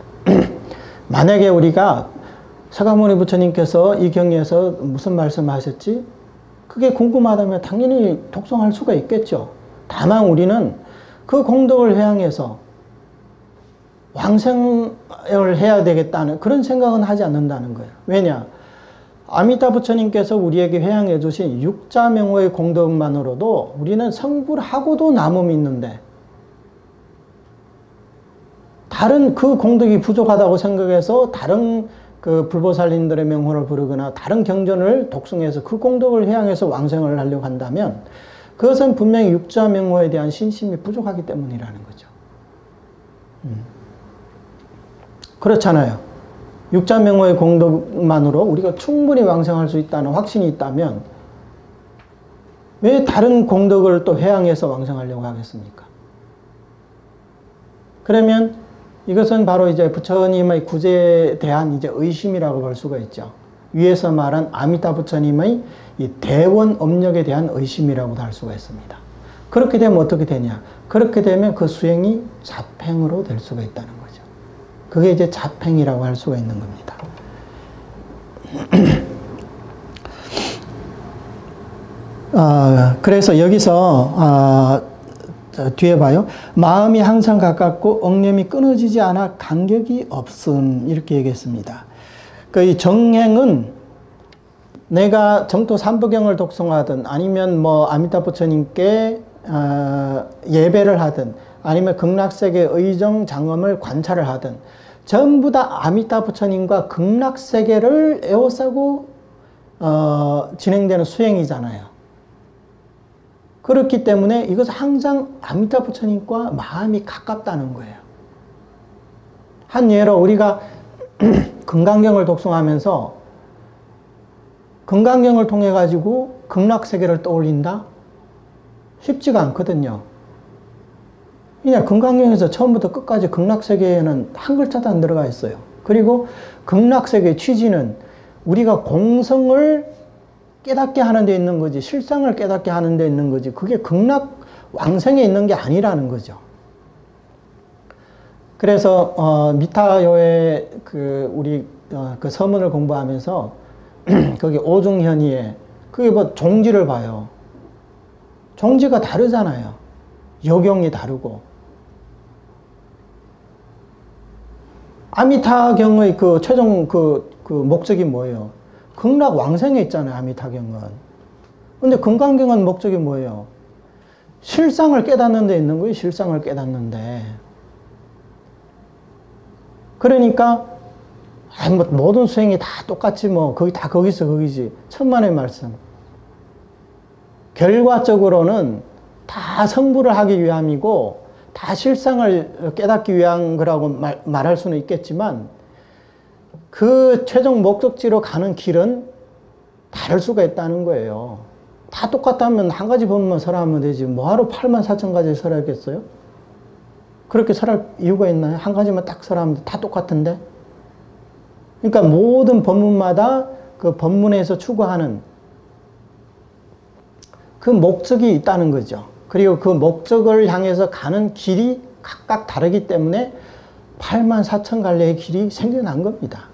만약에 우리가 서가모니 부처님께서 이 경에서 무슨 말씀하셨지? 그게 궁금하다면 당연히 독송할 수가 있겠죠. 다만 우리는 그 공덕을 회양해서 왕생을 해야 되겠다는 그런 생각은 하지 않는다는 거예요. 왜냐? 아미타 부처님께서 우리에게 회양해 주신 육자명호의 공덕만으로도 우리는 성불하고도 남음이 있는데 다른 그 공덕이 부족하다고 생각해서 다른 그 불보살님들의 명호를 부르거나 다른 경전을 독송해서 그 공덕을 회양해서 왕생을 하려고 한다면 그것은 분명히 육자명호에 대한 신심이 부족하기 때문이라는 거죠. 그렇잖아요. 육자명호의 공덕만으로 우리가 충분히 왕생할 수 있다는 확신이 있다면 왜 다른 공덕을 또 회양해서 왕생하려고 하겠습니까? 그러면 이것은 바로 이제 부처님의 구제에 대한 이제 의심이라고 볼 수가 있죠. 위에서 말한 아미타 부처님의 이 대원 업력에 대한 의심이라고도 할 수가 있습니다. 그렇게 되면 어떻게 되냐? 그렇게 되면 그 수행이 자팽으로 될 수가 있다는 거죠. 그게 이제 자팽이라고 할 수가 있는 겁니다. 그래서 여기서 뒤에 봐요. 마음이 항상 가깝고 억념이 끊어지지 않아 간격이 없음 이렇게 얘기했습니다. 이 정행은 내가 정토 삼부경을 독송하든 아니면 뭐 아미타 부처님께 예배를 하든 아니면 극락세계 의정 장엄을 관찰을 하든 전부 다 아미타 부처님과 극락세계를 에워싸고 진행되는 수행이잖아요. 그렇기 때문에 이것은 항상 아미타 부처님과 마음이 가깝다는 거예요. 한 예로 우리가 금강경을 독송하면서 금강경을 통해 가지고 극락세계를 떠올린다? 쉽지가 않거든요. 그냥 금강경에서 처음부터 끝까지 극락세계에는 한 글자도 안 들어가 있어요. 그리고 극락세계의 취지는 우리가 공성을 깨닫게 하는 데 있는 거지 실상을 깨닫게 하는 데 있는 거지 그게 극락 왕생에 있는 게 아니라는 거죠. 그래서 미타요의 우리 그 서문을 공부하면서 거기 오중현의에 그게 뭐 종지를 봐요. 종지가 다르잖아요. 요경이 다르고 아미타경의 그 최종 그 목적이 뭐예요? 극락 왕생에 있잖아요. 아미타경은. 근데 금강경은 목적이 뭐예요? 실상을 깨닫는 데 있는 거예요. 실상을 깨닫는데. 그러니까 뭐 모든 수행이 다 똑같지 뭐 거기 다 거기서 거기지. 천만의 말씀. 결과적으로는 다 성불을 하기 위함이고 다 실상을 깨닫기 위한 거라고 말할 수는 있겠지만 그 최종 목적지로 가는 길은 다를 수가 있다는 거예요. 다 똑같다면 한 가지 법만 설하면 되지 뭐하러 84,000가지를 설하겠어요? 그렇게 설할 이유가 있나요? 한 가지만 딱 설하면 다 똑같은데? 그러니까 모든 법문마다 그 법문에서 추구하는 그 목적이 있다는 거죠. 그리고 그 목적을 향해서 가는 길이 각각 다르기 때문에 84,000갈래의 길이 생겨난 겁니다.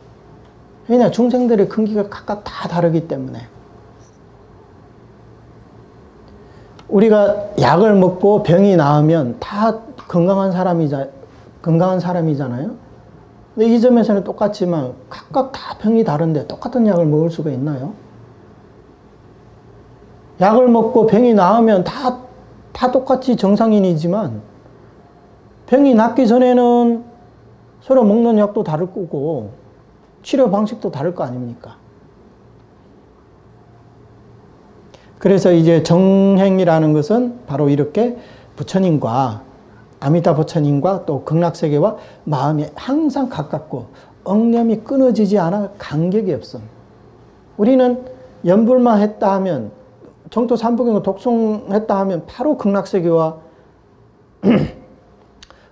왜냐? 중생들의 근기가 각각 다 다르기 때문에. 우리가 약을 먹고 병이 나으면 다 건강한 사람이잖아요. 근데 이 점에서는 똑같지만 각각 다 병이 다른데 똑같은 약을 먹을 수가 있나요? 약을 먹고 병이 나으면 다 똑같이 정상인이지만 병이 낫기 전에는 서로 먹는 약도 다를 거고 치료 방식도 다를 거 아닙니까? 그래서 이제 정행이라는 것은 바로 이렇게 부처님과 아미타 부처님과 또 극락세계와 마음이 항상 가깝고 억념이 끊어지지 않아 간격이 없음. 우리는 연불만 했다 하면 정토 삼부경을 독송했다 하면 바로 극락세계와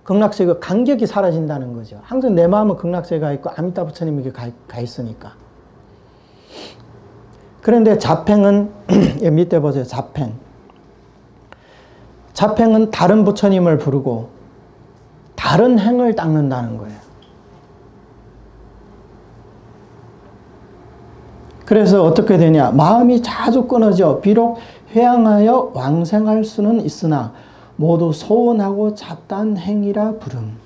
극락세계와 간격이 사라진다는 거죠. 항상 내 마음은 극락세계가 있고 아미타 부처님에게 가 있으니까. 그런데 자팽은 밑에 보세요. 자팽. 자팽은 다른 부처님을 부르고 다른 행을 닦는다는 거예요. 그래서 어떻게 되냐? 마음이 자주 끊어져 비록 회양하여 왕생할 수는 있으나 모두 소원하고 잡다한 행이라 부름.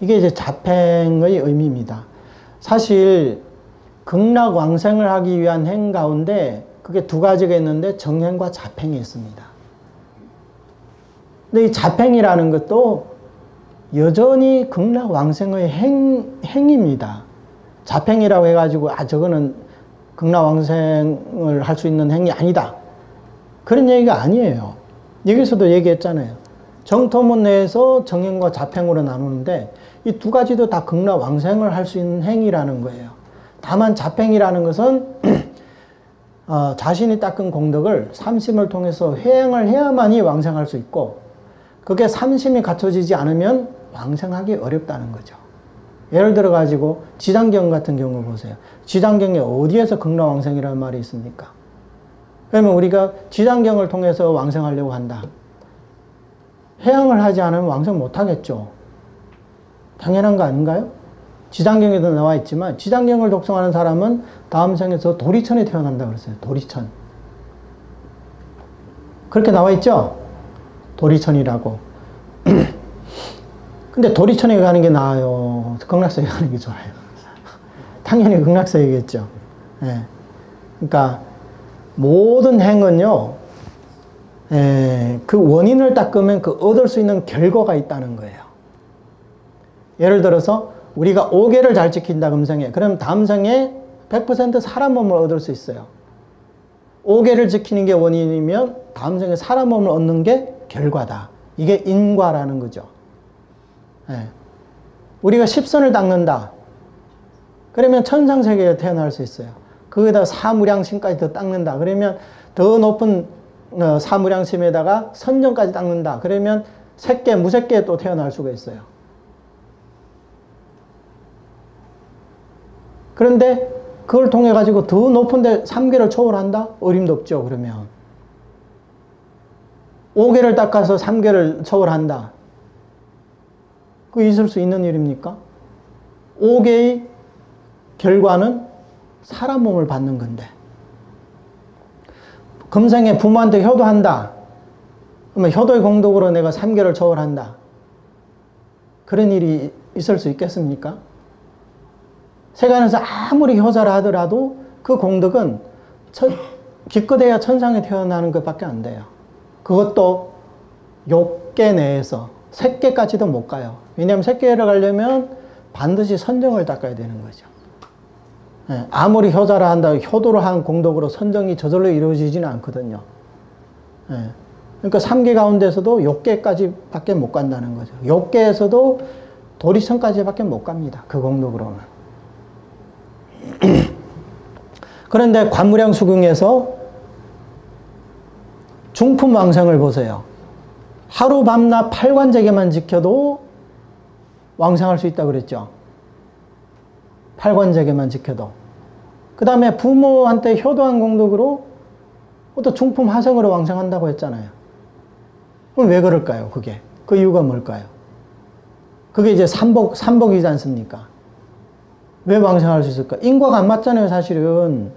이게 이제 자팽의 의미입니다. 사실 극락 왕생을 하기 위한 행 가운데 그게 두 가지가 있는데 정행과 자팽이 있습니다. 근데 이 자팽이라는 것도 여전히 극락 왕생의 행입니다. 자팽이라고 해가지고 저거는 극락 왕생을 할 수 있는 행이 아니다. 그런 얘기가 아니에요. 여기서도 얘기했잖아요. 정토문 내에서 정행과 자팽으로 나누는데 이 두 가지도 다 극락 왕생을 할 수 있는 행이라는 거예요. 다만 자팽이라는 것은 자신이 닦은 공덕을 삼심을 통해서 회행을 해야만이 왕생할 수 있고 그게 삼심이 갖춰지지 않으면 왕생하기 어렵다는 거죠. 예를 들어 가지고 지장경 같은 경우 보세요. 지장경에 어디에서 극락왕생이라는 말이 있습니까? 그러면 우리가 지장경을 통해서 왕생하려고 한다. 회양을 하지 않으면 왕생 못하겠죠. 당연한 거 아닌가요? 지장경에도 나와 있지만 지장경을 독송하는 사람은 다음 생에서 도리천에 태어난다 그랬어요. 도리천. 그렇게 나와 있죠? 도리천이라고. 근데 도리천에 가는 게 나아요? 극락세에 가는 게 좋아요? 당연히 극락세이겠죠. 예. 그러니까 모든 행은요, 그 원인을 닦으면 그 얻을 수 있는 결과가 있다는 거예요. 예를 들어서 우리가 5개를 잘 지킨다 금생에. 그럼 다음 생에 100% 사람 몸을 얻을 수 있어요. 5개를 지키는 게 원인이면 다음 생에 사람 몸을 얻는 게 결과다. 이게 인과라는 거죠. 예. 우리가 10선을 닦는다. 그러면 천상세계에 태어날 수 있어요. 거기다 사무량심까지 더 닦는다. 그러면 더 높은 사무량심에다가 선정까지 닦는다. 그러면 색계, 무색계에 또 태어날 수가 있어요. 그런데 그걸 통해 가지고 더 높은 데 3계를 초월한다? 어림도 없죠. 그러면 5계를 닦아서 3계를 초월한다. 그거 있을 수 있는 일입니까? 5계의 결과는 사람 몸을 받는 건데 금생에 부모한테 효도한다. 그러면 효도의 공덕으로 내가 3계를 초월한다. 그런 일이 있을 수 있겠습니까? 세간에서 아무리 효자라 하더라도 그 공덕은 기껏해야 천상에 태어나는 것밖에 안 돼요. 그것도 6계 내에서 색계까지도 못 가요. 왜냐하면 색계를 가려면 반드시 선정을 닦아야 되는 거죠. 예, 아무리 효자라 한다 효도를 한 공덕으로 선정이 저절로 이루어지지는 않거든요. 예, 그러니까 3계 가운데서도 6계까지 밖에 못 간다는 거죠. 6계에서도 도리천까지 밖에 못 갑니다. 그 공덕으로는. 그런데 관무량 수궁에서 중품왕생을 보세요. 하루 밤낮 8관제계만 지켜도 왕생할 수 있다고 그랬죠. 8관제계만 지켜도. 그 다음에 부모한테 효도한 공덕으로 또 중품 하생으로 왕생한다고 했잖아요. 그럼 왜 그럴까요? 그게. 그 이유가 뭘까요? 그게 이제 삼복이지 않습니까? 왜 왕생할 수 있을까? 인과가 안 맞잖아요, 사실은.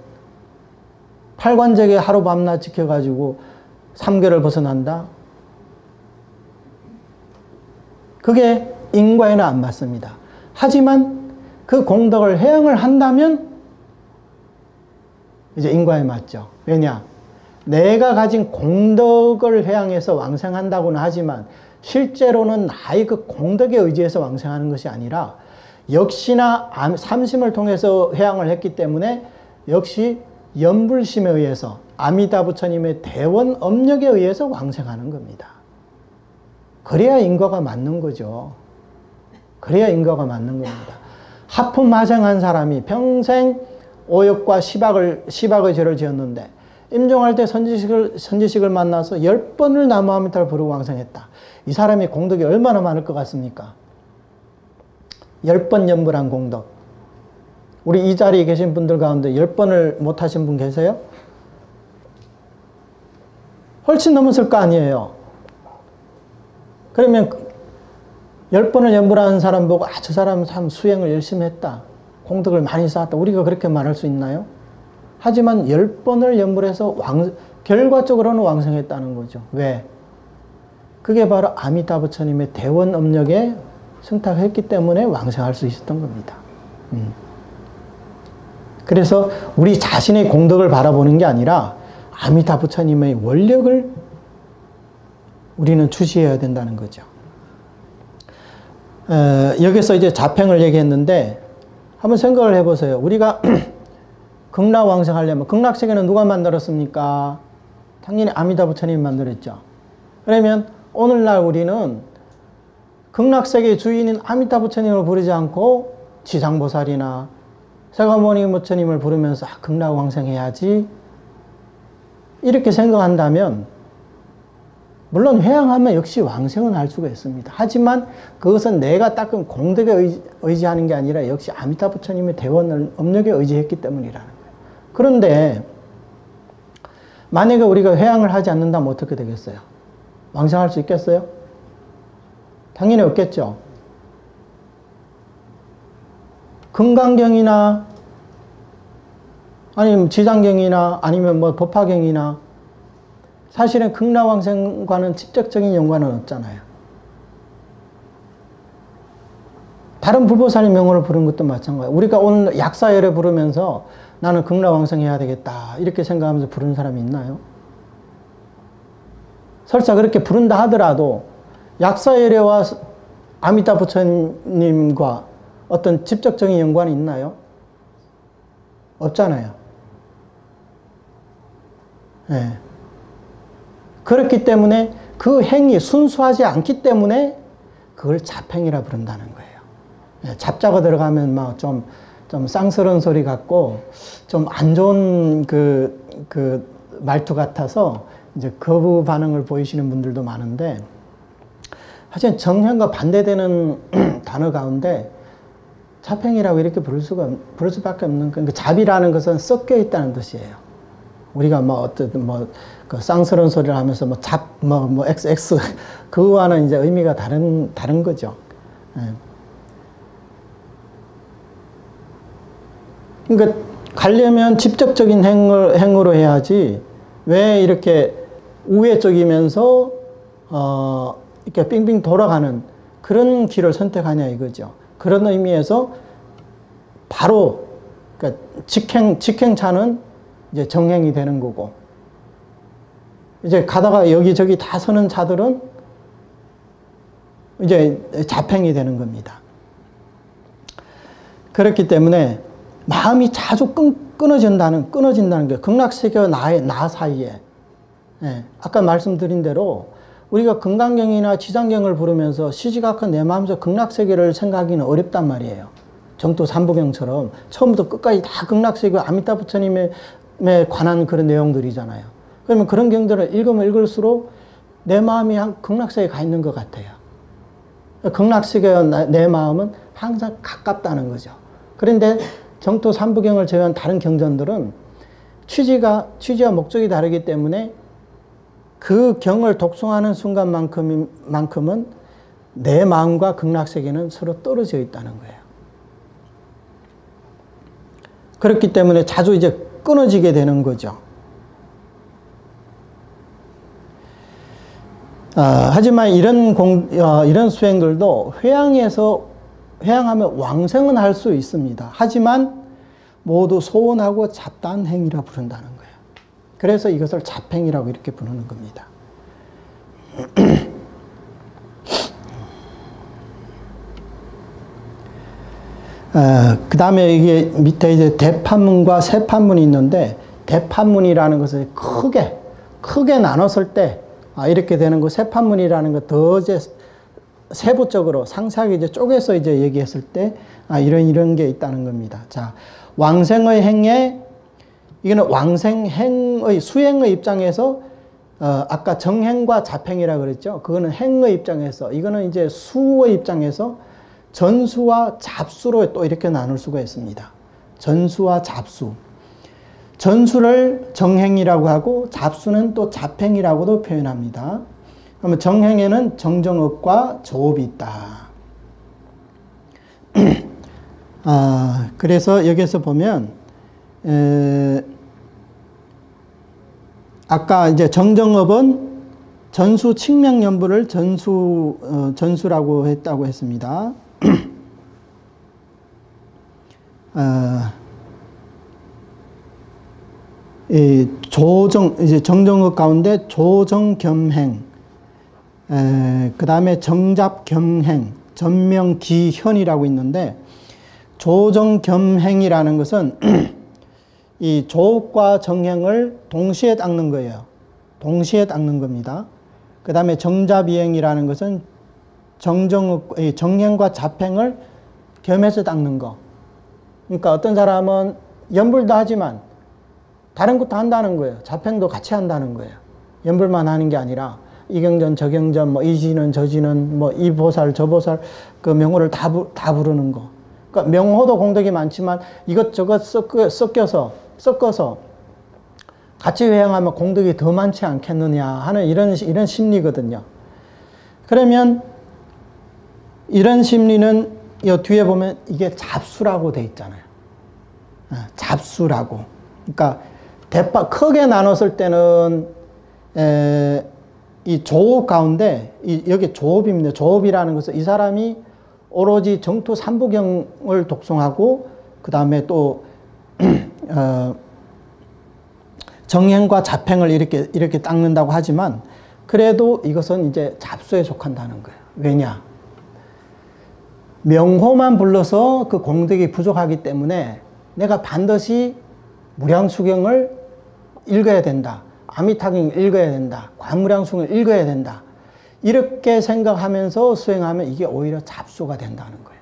8관제계 하루 밤낮 지켜가지고 3계를 벗어난다? 그게 인과에는 안 맞습니다. 하지만 그 공덕을 회양을 한다면 이제 인과에 맞죠. 왜냐? 내가 가진 공덕을 회양해서 왕생한다고는 하지만 실제로는 나의 그 공덕에 의지해서 왕생하는 것이 아니라 역시나 삼심을 통해서 회양을 했기 때문에 역시 연불심에 의해서 아미타 부처님의 대원 업력에 의해서 왕생하는 겁니다. 그래야 인과가 맞는 거죠. 그래야 인과가 맞는 겁니다. 하품하생한 사람이 평생 오역과 시박의 죄를 지었는데 임종할 때 선지식을 만나서 10번을 나무아미타를 부르고 왕생했다. 이 사람이 공덕이 얼마나 많을 것 같습니까? 10번 연불한 공덕. 우리 이 자리에 계신 분들 가운데 10번을 못하신 분 계세요? 훨씬 넘었을 거 아니에요. 그러면 10번을 연불하는 사람 보고 저 사람은 참 수행을 열심히 했다. 공덕을 많이 쌓았다. 우리가 그렇게 말할 수 있나요? 하지만 10번을 연불해서 결과적으로는 왕생했다는 거죠. 왜? 그게 바로 아미타 부처님의 대원 업력에 승탁했기 때문에 왕생할 수 있었던 겁니다. 그래서 우리 자신의 공덕을 바라보는 게 아니라 아미타 부처님의 원력을 우리는 주시해야 된다는 거죠. 여기서 이제 자팽을 얘기했는데 한번 생각을 해보세요. 우리가 극락왕생하려면 극락세계는 누가 만들었습니까? 당연히 아미타 부처님이 만들었죠. 그러면 오늘날 우리는 극락세계의 주인인 아미타 부처님을 부르지 않고 지상보살이나 세가모니 부처님을 부르면서 극락왕생해야지 이렇게 생각한다면 물론 회양하면 역시 왕생은 할 수가 있습니다. 하지만 그것은 내가 닦은 공덕에 의지하는 게 아니라 역시 아미타 부처님의 대원 업력에 의지했기 때문이라는 거예요. 그런데 만약에 우리가 회양을 하지 않는다면 어떻게 되겠어요? 왕생할 수 있겠어요? 당연히 없겠죠. 금강경이나 아니면 지장경이나 아니면 뭐 법화경이나 사실은 극락왕생과는 직접적인 연관은 없잖아요. 다른 불보살의 명호를 부르는 것도 마찬가지예요. 우리가 오늘 약사열애 부르면서 나는 극락왕생해야 되겠다 이렇게 생각하면서 부르는 사람이 있나요? 설사 그렇게 부른다 하더라도 약사열애와 아미타 부처님과 어떤 직접적인 연관이 있나요? 없잖아요. 네. 그렇기 때문에 그 행위 순수하지 않기 때문에 그걸 잡행이라 부른다는 거예요. 잡자가 들어가면 막 좀 쌍스러운 소리 같고 좀 안 좋은 그 말투 같아서 이제 거부 반응을 보이시는 분들도 많은데 하여튼 정형과 반대되는 단어 가운데 잡행이라고 이렇게 부를 수밖에 없는 그 잡이라는 것은 섞여 있다는 뜻이에요. 우리가 뭐 어쨌든 그 쌍스러운 소리를 하면서 XX 그거와는 이제 의미가 다른 거죠. 예. 그러니까 가려면 직접적인 행으로 해야지 왜 이렇게 우회적이면서 이렇게 빙빙 돌아가는 그런 길을 선택하냐 이거죠. 그런 의미에서 바로 그러니까 직행차는 이제 정행이 되는 거고 이제 가다가 여기저기 다 서는 차들은 이제 잡행이 되는 겁니다. 그렇기 때문에 마음이 자주 끊어진다는 게 극락세계와 나 사이에 아까 말씀드린 대로 우리가 금강경이나 지장경을 부르면서 시지각한 내 마음에서 극락세계를 생각하기는 어렵단 말이에요. 정토 삼부경처럼 처음부터 끝까지 다 극락세계 아미타 부처님에 관한 그런 내용들이잖아요. 그러면 그런 경들을 읽으면 읽을수록 내 마음이 극락세계에 가 있는 것 같아요. 극락세계와 내 마음은 항상 가깝다는 거죠. 그런데 정토 삼부경을 제외한 다른 경전들은 취지와 목적이 다르기 때문에 그 경을 독송하는 순간만큼은 내 마음과 극락세계는 서로 떨어져 있다는 거예요. 그렇기 때문에 자주 이제 끊어지게 되는 거죠. 하지만 이런 수행들도 회양하면 왕생은 할 수 있습니다. 하지만 모두 소원하고 잡다한 행위라 부른다는 거예요. 그래서 이것을 잡행이라고 이렇게 부르는 겁니다. 그 다음에 이게 밑에 이제 대판문과 세판문이 있는데, 대판문이라는 것을 크게 나눴을 때, 이렇게 되는 거, 세판문이라는 거 더 이제 세부적으로 상세하게 이제 쪼개서 이제 얘기했을 때, 이런 게 있다는 겁니다. 자, 왕생의 행에, 이거는 왕생행의, 수행의 입장에서, 아까 정행과 잡행이라 그랬죠. 그거는 행의 입장에서, 이거는 이제 수의 입장에서 전수와 잡수로 또 이렇게 나눌 수가 있습니다. 전수와 잡수. 전수를 정행이라고 하고 잡수는 또 잡행이라고도 표현합니다. 그러면 정행에는 정정업과 조업이 있다. 그래서 여기서 보면 아까 이제 정정업은 전수 칙명연부를 전수라고 했다고 했습니다. 이제 정정업 가운데 조정겸행, 그 다음에 정잡겸행, 전명기현이라고 있는데, 조정겸행이라는 것은 이 조업과 정행을 동시에 닦는 거예요. 동시에 닦는 겁니다. 그 다음에 정잡이행이라는 것은 정행과 잡행을 겸해서 닦는 거. 그러니까 어떤 사람은 연불도 하지만 다른 것도 한다는 거예요. 잡행도 같이 한다는 거예요. 연불만 하는 게 아니라 이경전, 저경전, 뭐 이지는, 저지는, 뭐 이 보살, 저 보살, 그 명호를 다 부르는 거. 그러니까 명호도 공덕이 많지만 이것저것 섞어서 같이 회양하면 공덕이 더 많지 않겠느냐 하는 이런 심리거든요. 그러면 이런 심리는 이 뒤에 보면 이게 잡수라고 돼 있잖아요. 잡수라고. 그러니까 크게 나눴을 때는 이 조업 가운데 여기 조업입니다. 조업이라는 것은 이 사람이 오로지 정토 삼부경을 독송하고 그 다음에 또 정행과 잡행을 이렇게 닦는다고 하지만 그래도 이것은 이제 잡수에 속한다는 거예요. 왜냐? 명호만 불러서 그 공덕이 부족하기 때문에 내가 반드시 무량수경을 읽어야 된다. 아미타경을 읽어야 된다. 관무량수경을 읽어야 된다. 이렇게 생각하면서 수행하면 이게 오히려 잡수가 된다는 거예요.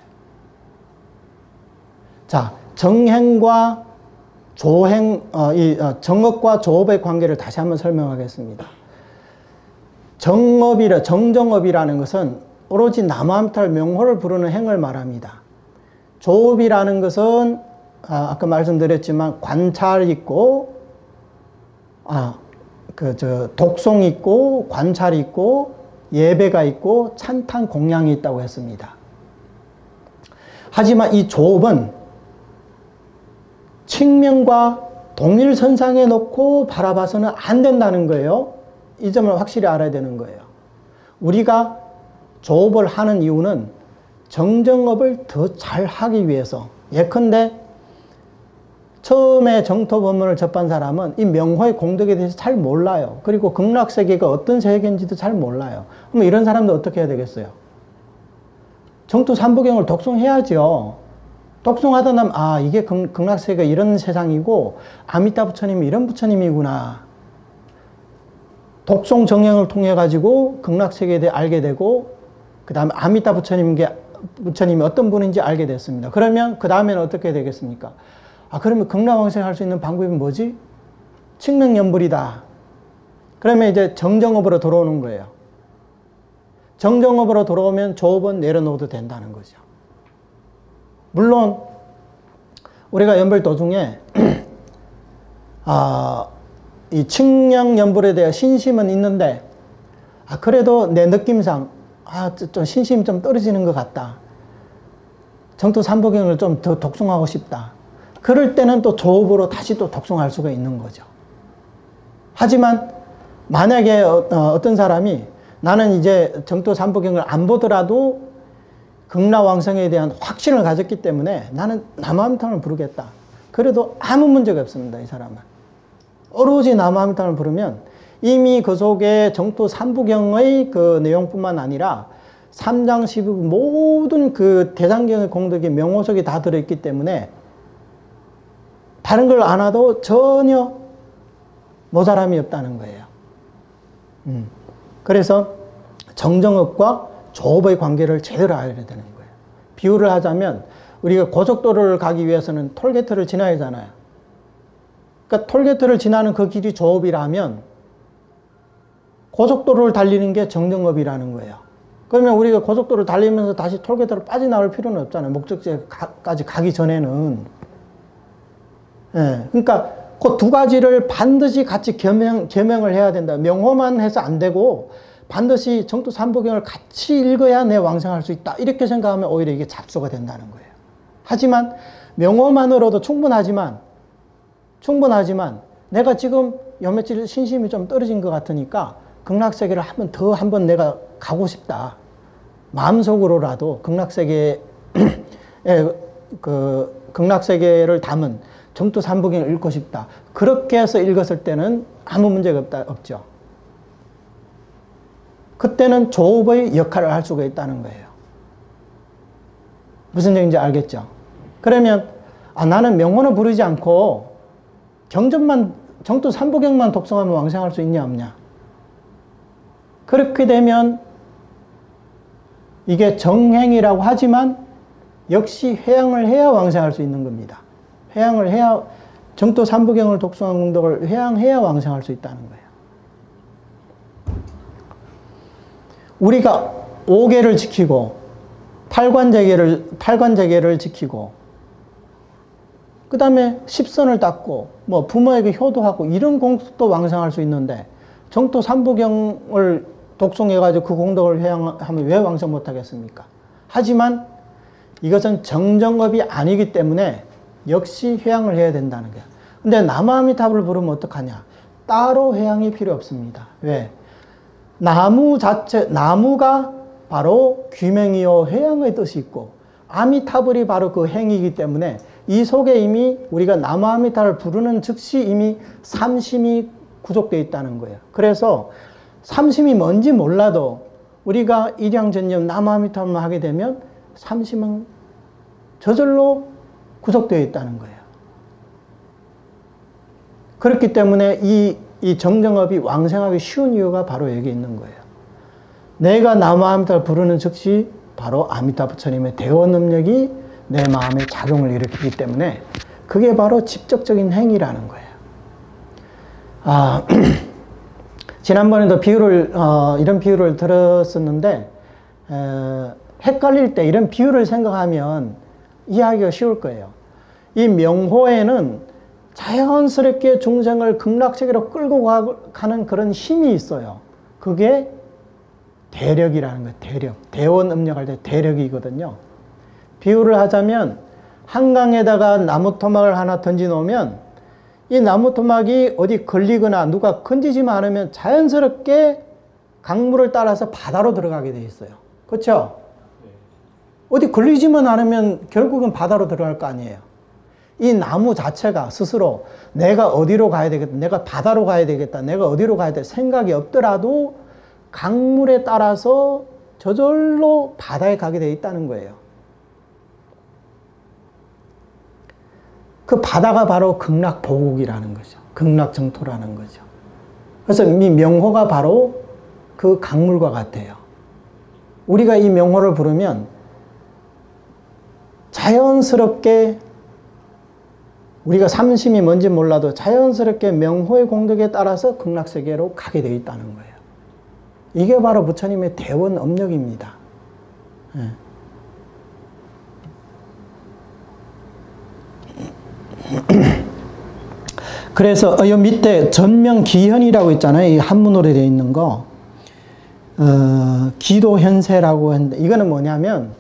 자, 정행과 조행, 정업과 조업의 관계를 다시 한번 설명하겠습니다. 정정업이라는 것은 오로지 나무함탈 명호를 부르는 행을 말합니다. 조업이라는 것은 아까 말씀드렸지만 관찰 있고, 독송 있고, 관찰 있고, 예배가 있고, 찬탄 공양이 있다고 했습니다. 하지만 이 조업은 측면과 동일선상에 놓고 바라봐서는 안 된다는 거예요. 이 점을 확실히 알아야 되는 거예요. 우리가 조업을 하는 이유는 정정업을 더 잘하기 위해서. 예컨대 처음에 정토법문을 접한 사람은 이 명호의 공덕에 대해서 잘 몰라요. 그리고 극락세계가 어떤 세계인지도 잘 몰라요. 그럼 이런 사람들 어떻게 해야 되겠어요? 정토 삼부경을 독송해야죠. 독송하다 나면 이게 극락세계가 이런 세상이고 아미타 부처님이 이런 부처님이구나. 독송 정행을 통해 가지고 극락세계에 대해 알게 되고 그 다음에 아미타 부처님이 어떤 분인지 알게 됐습니다. 그러면 그 다음에는 어떻게 되겠습니까? 그러면 극락왕생 할 수 있는 방법이 뭐지? 칙명연불이다. 그러면 이제 정정업으로 들어오는 거예요. 정정업으로 들어오면 조업은 내려놓아도 된다는 거죠. 물론 우리가 연불 도중에 이 칙명연불에 대한 신심은 있는데 그래도 내 느낌상 좀 신심이 좀 떨어지는 것 같다. 정토 삼부경을 좀 더 독송하고 싶다. 그럴 때는 또 조업으로 다시 또 독송할 수가 있는 거죠. 하지만 만약에 어떤 사람이 나는 이제 정토 삼부경을 안 보더라도 극락왕성에 대한 확신을 가졌기 때문에 나는 남아함탕을 부르겠다. 그래도 아무 문제가 없습니다. 이 사람은. 오로지 남아함탕을 부르면 이미 그 속에 정토 삼부경의 그 내용뿐만 아니라 삼장 12구 모든 그 대장경의 공덕이 명호석이 다 들어있기 때문에 다른 걸 안 와도 전혀 모자람이 없다는 거예요. 그래서 정정업과 조업의 관계를 제대로 알아야 되는 거예요. 비유를 하자면 우리가 고속도로를 가기 위해서는 톨게이트를 지나야 하잖아요. 그러니까 톨게이트를 지나는 그 길이 조업이라면 고속도로를 달리는 게 정정업이라는 거예요. 그러면 우리가 고속도로를 달리면서 다시 톨게이트로 빠져나올 필요는 없잖아요. 목적지까지 가기 전에는. 예, 그러니까 그 두 가지를 반드시 같이 겸용을 해야 된다. 명호만 해서 안 되고 반드시 정토 삼부경을 같이 읽어야 내 왕생할 수 있다. 이렇게 생각하면 오히려 이게 잡소가 된다는 거예요. 하지만 명호만으로도 충분하지만 내가 지금 요 며칠 신심이 좀 떨어진 것 같으니까 극락세계를 한번 내가 가고 싶다. 마음속으로라도 극락세계에 극락세계를 담은 정토 삼부경을 읽고 싶다. 그렇게 해서 읽었을 때는 아무 문제가 없죠. 그때는 조업의 역할을 할 수가 있다는 거예요. 무슨 얘기인지 알겠죠? 그러면 나는 명호는 부르지 않고 경전만 정토 삼부경만 독송하면 왕생할 수 있냐 없냐. 그렇게 되면 이게 정행이라고 하지만 역시 회양을 해야 왕생할 수 있는 겁니다. 회양을 해야 정토 삼부경을 독송한 공덕을 회양해야 왕생할 수 있다는 거예요. 우리가 5계를 지키고 8관제계를 지키고 그 다음에 10선을 닦고 뭐 부모에게 효도하고 이런 공덕도 왕생할 수 있는데 정토 삼부경을 독송해가지고 그 공덕을 회양하면 왜 왕생 못하겠습니까? 하지만 이것은 정정업이 아니기 때문에 역시 회양을 해야 된다는 거야. 근데 남아미타불을 부르면 어떡하냐? 따로 회양이 필요 없습니다. 왜? 나무가 바로 귀명이요 회양의 뜻이 있고 아미타불이 바로 그 행이기 때문에 이 속에 이미 우리가 남아미타를 부르는 즉시 이미 삼심이 구족되어 있다는 거예요. 그래서 삼심이 뭔지 몰라도 우리가 일양전념 남아미타불만 하게 되면 삼심은 저절로 구속되어 있다는 거예요. 그렇기 때문에 이 정정업이 왕생하기 쉬운 이유가 바로 여기 있는 거예요. 내가 남아미타를 부르는 즉시 바로 아미타 부처님의 대원 능력이 내 마음에 작용을 일으키기 때문에 그게 바로 직접적인 행위라는 거예요. 지난번에도 이런 비유를 들었었는데 헷갈릴 때 이런 비유를 생각하면 이해하기가 쉬울 거예요. 이 명호에는 자연스럽게 중생을 극락세계로 끌고 가는 그런 힘이 있어요. 그게 대력이라는 거예요. 대력. 대원 음력할 때 대력이거든요. 비유를 하자면 한강에다가 나무토막을 하나 던져 놓으면 이 나무토막이 어디 걸리거나 누가 건지지만 않으면 자연스럽게 강물을 따라서 바다로 들어가게 돼 있어요. 그렇죠? 어디 걸리지만 않으면 결국은 바다로 들어갈 거 아니에요. 이 나무 자체가 스스로 내가 어디로 가야 되겠다, 내가 바다로 가야 되겠다, 내가 어디로 가야 돼 생각이 없더라도 강물에 따라서 저절로 바다에 가게 돼 있다는 거예요. 그 바다가 바로 극락보국이라는 거죠. 극락정토라는 거죠. 그래서 이 명호가 바로 그 강물과 같아요. 우리가 이 명호를 부르면 자연스럽게 우리가 삼심이 뭔지 몰라도 자연스럽게 명호의 공덕에 따라서 극락세계로 가게 되어 있다는 거예요. 이게 바로 부처님의 대원 업력입니다. 그래서 이 밑에 전명기현이라고 있잖아요. 이 한문으로 되어 있는 거. 기도현세라고 했는데 이거는 뭐냐면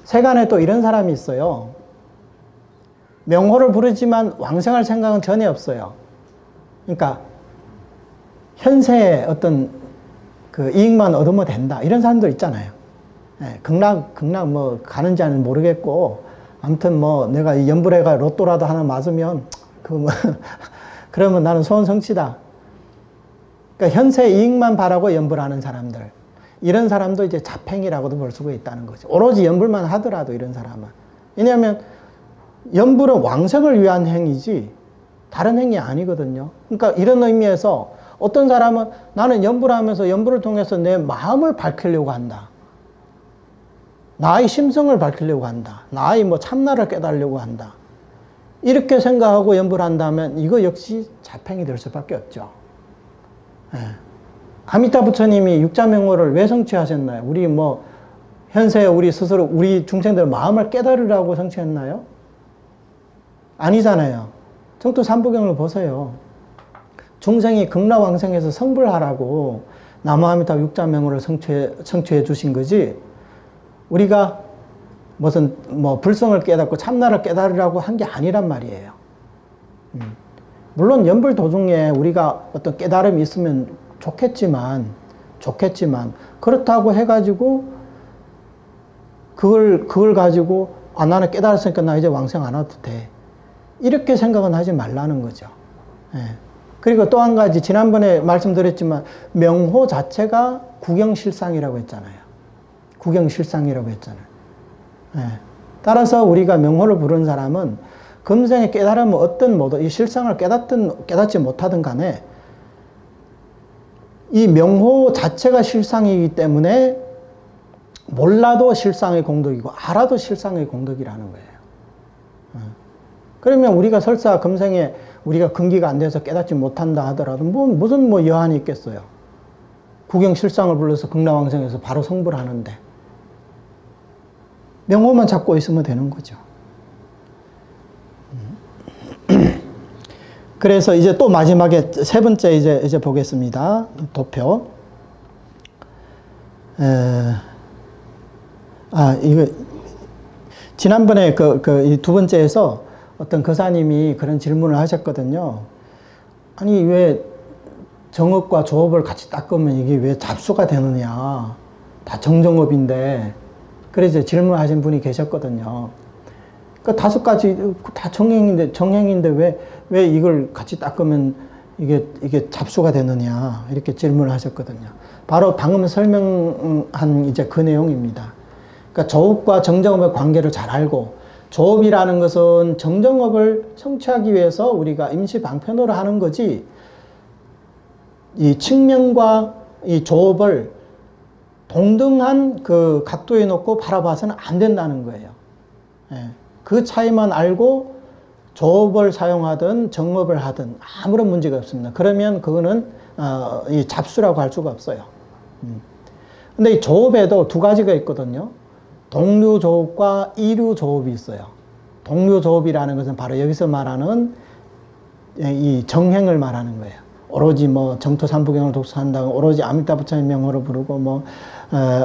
세간에 또 이런 사람이 있어요. 명호를 부르지만 왕생할 생각은 전혀 없어요. 그러니까 현세에 어떤 그 이익만 얻으면 된다. 이런 사람들 있잖아요. 극락 뭐 가는지 안 모르겠고 아무튼 뭐 내가 연불해가 로또라도 하나 맞으면 그러면 나는 소원 성취다. 그러니까 현세 이익만 바라고 연불하는 사람들. 이런 사람도 이제 잡행이라고도 볼 수가 있다는 거죠. 오로지 연불만 하더라도 이런 사람은. 왜냐하면 연불은 왕생을 위한 행위지 다른 행위 아니거든요. 그러니까 이런 의미에서 어떤 사람은 나는 연불하면서 연불을 통해서 내 마음을 밝히려고 한다. 나의 심성을 밝히려고 한다. 나의 뭐 참나를 깨달으려고 한다. 이렇게 생각하고 연불한다면 이거 역시 잡행이 될 수밖에 없죠. 예. 아미타 부처님이 육자명호를 왜 성취하셨나요? 우리 뭐 현세 우리 스스로 우리 중생들 마음을 깨달으라고 성취했나요? 아니잖아요. 정토 삼부경을 보세요. 중생이 극락왕생에서 성불하라고 나무아미타 육자명호를 성취해 주신 거지. 우리가 무슨 뭐 불성을 깨닫고 참나를 깨달으라고 한 게 아니란 말이에요. 물론 연불 도중에 우리가 어떤 깨달음이 있으면 좋겠지만 그렇다고 해가지고 그걸 가지고 아 나는 깨달았으니까 나 이제 왕생 안 와도 돼. 이렇게 생각은 하지 말라는 거죠. 예. 그리고 또 한 가지 지난번에 말씀드렸지만 명호 자체가 구경실상이라고 했잖아요. 구경실상이라고 했잖아요. 예. 따라서 우리가 명호를 부르는 사람은 금생에 깨달으면 어떤 모든 이 실상을 깨닫지 못하든 간에 이 명호 자체가 실상이기 때문에 몰라도 실상의 공덕이고 알아도 실상의 공덕이라는 거예요. 그러면 우리가 설사 금생에 우리가 근기가 안 돼서 깨닫지 못한다 하더라도 무슨 여한이 있겠어요. 구경실상을 불러서 극락왕생에서 바로 성불하는데 명호만 잡고 있으면 되는 거죠. 그래서 이제 또 마지막에 세 번째 이제 보겠습니다. 도표. 이거 지난번에 이 두 번째에서 어떤 거사님이 그런 질문을 하셨거든요. 아니 왜 정업과 조업을 같이 닦으면 이게 왜 잡수가 되느냐? 다 정정업인데. 그래서 질문하신 분이 계셨거든요. 그 5가지 다 정행인데 왜 이걸 같이 닦으면 이게 잡수가 되느냐 이렇게 질문을 하셨거든요. 바로 방금 설명한 이제 그 내용입니다. 그러니까 조업과 정정업의 관계를 잘 알고 조업이라는 것은 정정업을 성취하기 위해서 우리가 임시 방편으로 하는 거지 이 측면과 이 조업을 동등한 그 각도에 놓고 바라봐서는 안 된다는 거예요. 예. 그 차이만 알고 조업을 사용하든 정업을 하든 아무런 문제가 없습니다. 그러면 그거는 이 잡수라고 할 수가 없어요. 근데 이 조업에도 두 가지가 있거든요. 동류조업과 이류조업이 있어요. 동류조업이라는 것은 바로 여기서 말하는 이 정행을 말하는 거예요. 오로지 뭐 정토삼부경을 독서한다고 오로지 아미타 부처님 명호를 부르고 뭐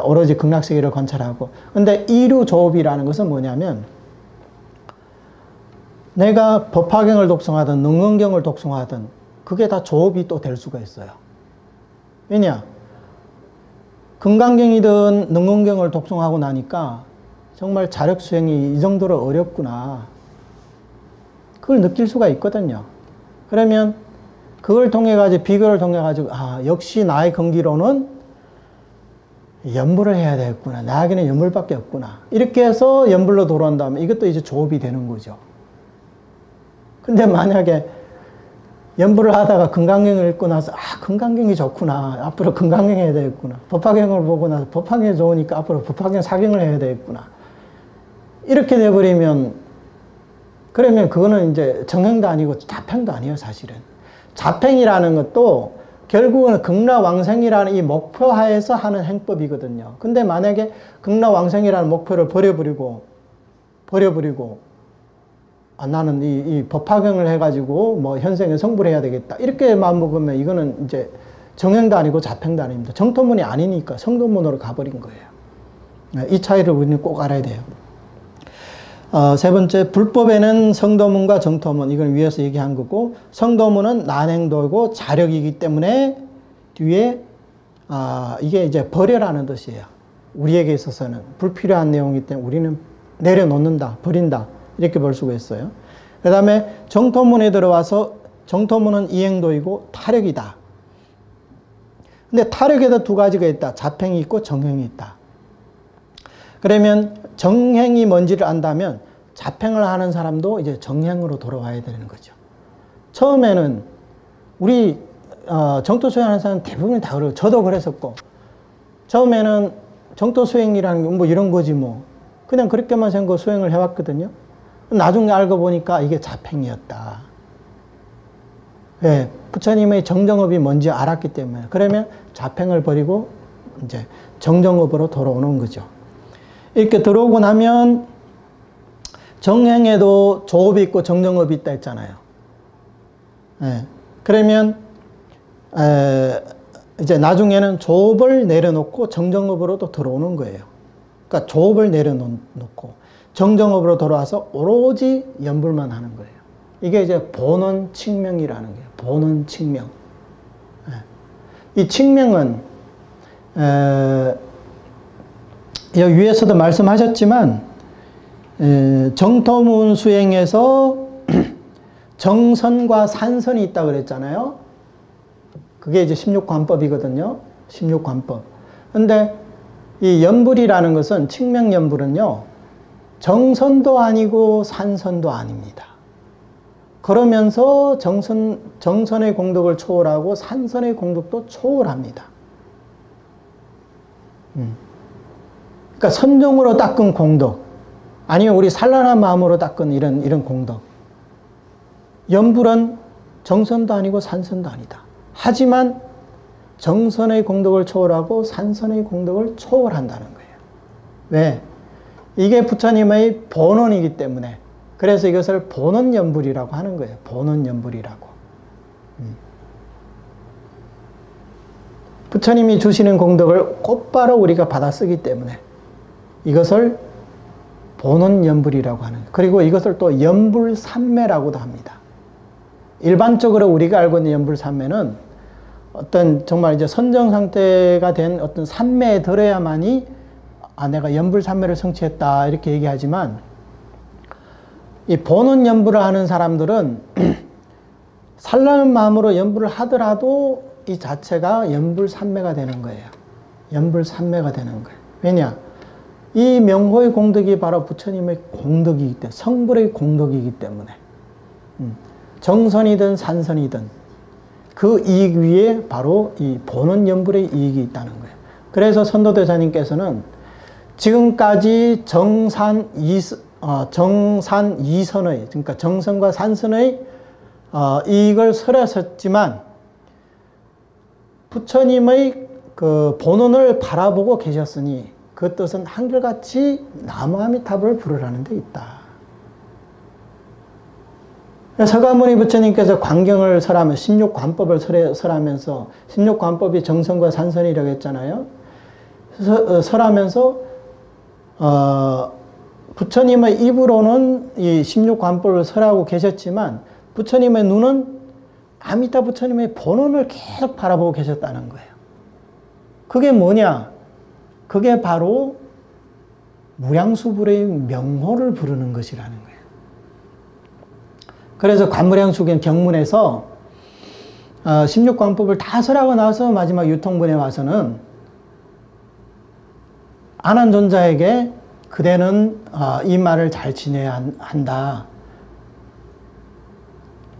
오로지 극락세계를 관찰하고. 근데 이류조업이라는 것은 뭐냐면 내가 법화경을 독송하든 능언경을 독송하든 그게 다 조업이 또 될 수가 있어요. 왜냐? 금강경이든 능언경을 독송하고 나니까 정말 자력수행이 이 정도로 어렵구나. 그걸 느낄 수가 있거든요. 그러면 그걸 통해 가지고 비교를 통해 가지고 역시 나의 근기로는 연불을 해야 되겠구나. 나에게는 연불밖에 없구나. 이렇게 해서 연불로 돌아온다면 이것도 이제 조업이 되는 거죠. 근데 만약에 연불을 하다가 금강경을 읽고 나서 금강경이 좋구나. 앞으로 금강경 해야 되겠구나. 법화경을 보고 나서 법화경이 좋으니까 앞으로 법화경 사경을 해야 되겠구나. 이렇게 돼버리면 그러면 그거는 이제 정행도 아니고 잡행도 아니에요, 사실은. 잡행이라는 것도 결국은 극락왕생이라는 이 목표 하에서 하는 행법이거든요. 근데 만약에 극락왕생이라는 목표를 버려버리고 나는 이 법화경을 해가지고 뭐 현생에 성불해야 되겠다. 이렇게 마음먹으면 이거는 이제 정행도 아니고 잡행도 아닙니다. 정토문이 아니니까 성도문으로 가버린 거예요. 이 차이를 우리는 꼭 알아야 돼요. 세 번째, 불법에는 성도문과 정토문, 이건 위에서 얘기한 거고, 성도문은 난행도이고 자력이기 때문에 뒤에 이게 이제 버려라는 뜻이에요. 우리에게 있어서는 불필요한 내용이기 때문에 우리는 내려놓는다, 버린다, 이렇게 볼 수가 있어요. 그 다음에 정토문에 들어와서 정토문은 이행도이고 타력이다. 근데 타력에도 두 가지가 있다. 자팽이 있고 정행이 있다. 그러면 정행이 뭔지를 안다면 자팽을 하는 사람도 이제 정행으로 돌아와야 되는 거죠. 처음에는 우리 정토 수행하는 사람 대부분 다 그래요. 저도 그랬었고, 처음에는 정토 수행이라는 게 뭐 이런 거지 뭐 그냥 그렇게만 생각하고 수행을 해왔거든요. 나중에 알고 보니까 이게 자팽이었다. 왜? 부처님의 정정업이 뭔지 알았기 때문에. 그러면 자팽을 버리고 이제 정정업으로 돌아오는 거죠. 이렇게 들어오고 나면 정행에도 조업이 있고 정정업이 있다 했잖아요. 예. 그러면 이제 나중에는 조업을 내려놓고 정정업으로 또 들어오는 거예요. 그러니까 조업을 내려놓고 정정업으로 돌아와서 오로지 연불만 하는 거예요. 이게 이제 본원 칙명이라는 거예요. 본원 칙명. 이 칙명은 여기 위에서도 말씀하셨지만 정토문 수행에서 정선과 산선이 있다고 그랬잖아요. 그게 이제 16관법이거든요. 16관법. 근데 이 연불이라는 것은 칙명연불은요. 정선도 아니고 산선도 아닙니다. 그러면서 정선의 공덕을 초월하고 산선의 공덕도 초월합니다. 그러니까 선정으로 닦은 공덕, 아니면 우리 산란한 마음으로 닦은 이런 공덕. 연불은 정선도 아니고 산선도 아니다. 하지만 정선의 공덕을 초월하고 산선의 공덕을 초월한다는 거예요. 왜? 이게 부처님의 본원이기 때문에. 그래서 이것을 본원연불이라고 하는 거예요. 본원연불이라고. 부처님이 주시는 공덕을 곧바로 우리가 받아 쓰기 때문에 이것을 본원연불이라고 하는 거예요. 그리고 이것을 또 연불삼매라고도 합니다. 일반적으로 우리가 알고 있는 연불삼매는 어떤 정말 이제 선정 상태가 된 어떤 삼매에 들어야만이 내가 연불삼매를 성취했다 이렇게 얘기하지만, 이 본원연불을 하는 사람들은 산란한 마음으로 연불을 하더라도 이 자체가 연불삼매가 되는 거예요. 연불삼매가 되는 거예요. 왜냐? 이 명호의 공덕이 바로 부처님의 공덕이기 때문에, 성불의 공덕이기 때문에 정선이든 산선이든 그 이익 위에 바로 이 본원연불의 이익이 있다는 거예요. 그래서 선도대사님께서는 지금까지 정산 이선의, 그러니까 정선과 산선의 이익을 설하셨지만 부처님의 그 본원을 바라보고 계셨으니 그 뜻은 한결같이 나무아미타불을 부르라는 데 있다. 서가모니 부처님께서 광경을 설하면 16관법을 설하면서 16관법이 정선과 산선이라고 했잖아요. 설하면서 부처님의 입으로는 이 16관법을 설하고 계셨지만 부처님의 눈은 아미타 부처님의 본원을 계속 바라보고 계셨다는 거예요. 그게 뭐냐? 그게 바로 무량수불의 명호를 부르는 것이라는 거예요. 그래서 관무량수경 경문에서 16관법을 다 설하고 나서 마지막 유통분에 와서는 안한존자에게 그대는 이 말을 잘 지내야 한다.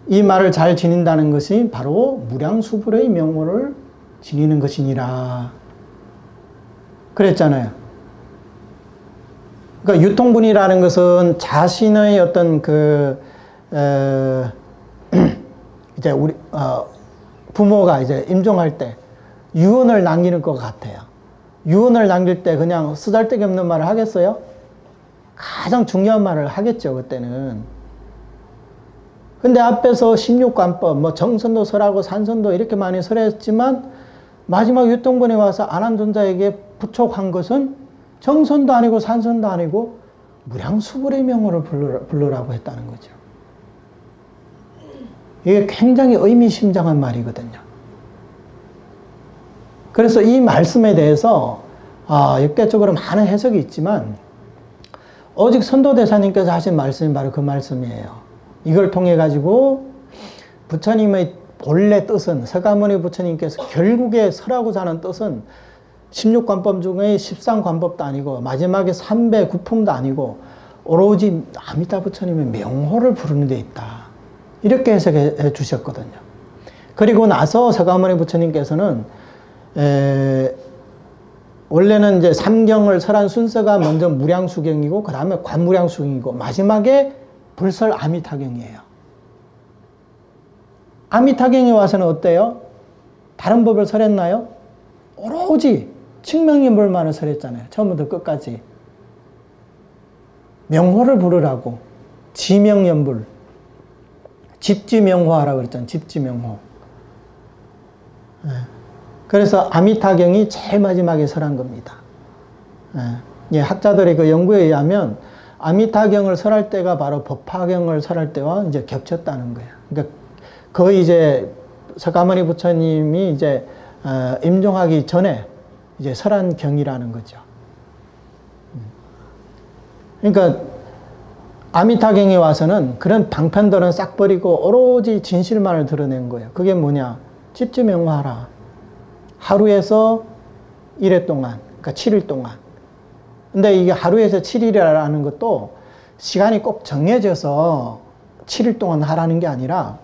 이 말을 잘 지닌다는 것이 바로 무량수불의 명호를 지니는 것이니라. 그랬잖아요. 그러니까 유통분이라는 것은 자신의 어떤 이제 우리 부모가 이제 임종할 때 유언을 남기는 것 같아요. 유언을 남길 때 그냥 쓰잘데기 없는 말을 하겠어요? 가장 중요한 말을 하겠죠, 그때는. 근데 앞에서 16관법, 뭐 정선도 설하고 산선도 이렇게 많이 설했지만 마지막 유통분에 와서 안한존자에게 부촉한 것은 정선도 아니고 산선도 아니고 무량수불의 명호를 부르라고 했다는 거죠. 이게 굉장히 의미심장한 말이거든요. 그래서 이 말씀에 대해서 역대적으로 많은 해석이 있지만 오직 선도대사님께서 하신 말씀이 바로 그 말씀이에요. 이걸 통해 가지고 부처님의 본래 뜻은 서가모니 부처님께서 결국에 설하고자 하는 뜻은 16관법 중에 13관법도 아니고 마지막에 309품도 아니고 오로지 아미타 부처님의 명호를 부르는 데 있다. 이렇게 해석해 주셨거든요. 그리고 나서 서가모니 부처님께서는 원래는 이제 삼경을 설한 순서가 먼저 무량수경이고 그 다음에 관무량수경이고 마지막에 불설 아미타경이에요. 아미타경에 와서는 어때요? 다른 법을 설했나요? 오로지 칭명연불만을 설했잖아요. 처음부터 끝까지. 명호를 부르라고. 지명연불. 집지명호하라고 그랬잖아요. 집지명호. 그래서 아미타경이 제일 마지막에 설한 겁니다. 학자들의 그 연구에 의하면 아미타경을 설할 때가 바로 법화경을 설할 때와 이제 겹쳤다는 거예요. 그러니까 거의 이제 서가모니 부처님이 이제 임종하기 전에 이제 설한 경이라는 거죠. 그러니까 아미타경에 와서는 그런 방편들은 싹 버리고 오로지 진실만을 드러낸 거예요. 그게 뭐냐? 집지명호하라. 하루에서 1회 동안, 그러니까 7일 동안. 근데 이게 하루에서 7일이라는 것도 시간이 꼭 정해져서 7일 동안 하라는 게 아니라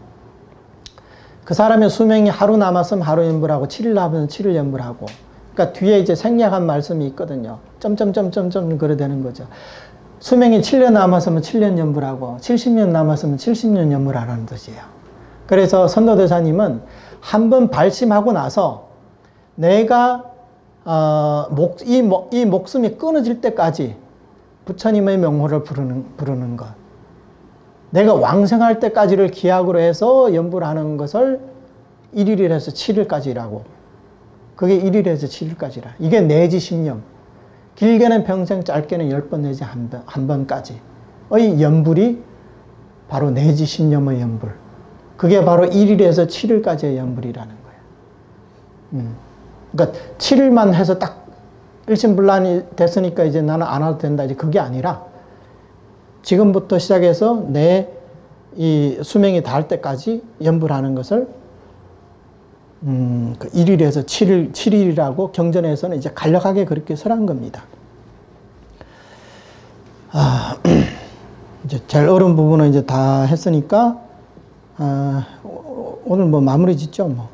그 사람의 수명이 하루 남았으면 하루 연불하고 7일 남았으면 7일 연불하고 그러니까 뒤에 이제 생략한 말씀이 있거든요. 점점점점점 그래 되는 거죠. 수명이 7년 남았으면 7년 연불하고 70년 남았으면 70년 연불하라는 뜻이에요. 그래서 선도대사님은 한 번 발심하고 나서 내가 이 목숨이 끊어질 때까지 부처님의 명호를 부르는 것. 내가 왕생할 때까지를 기약으로 해서 연불하는 것을 1일에서 7일까지라고. 그게 1일에서 7일까지라. 이게 내지 신념. 길게는 평생, 짧게는 10번 내지 한 번까지의 연불이 바로 내지 신념의 연불. 그게 바로 1일에서 7일까지의 연불이라는 거예요. 그러니까 7일만 해서 딱 일심불란이 됐으니까 이제 나는 안 와도 된다. 이제 그게 아니라 지금부터 시작해서 내 이 수명이 닿을 때까지 연불하는 것을 1일에서 7일이라고 경전에서는 이제 간략하게 그렇게 설한 겁니다. 이제 제일 어려운 부분은 이제 다 했으니까 오늘 뭐 마무리 짓죠, 뭐.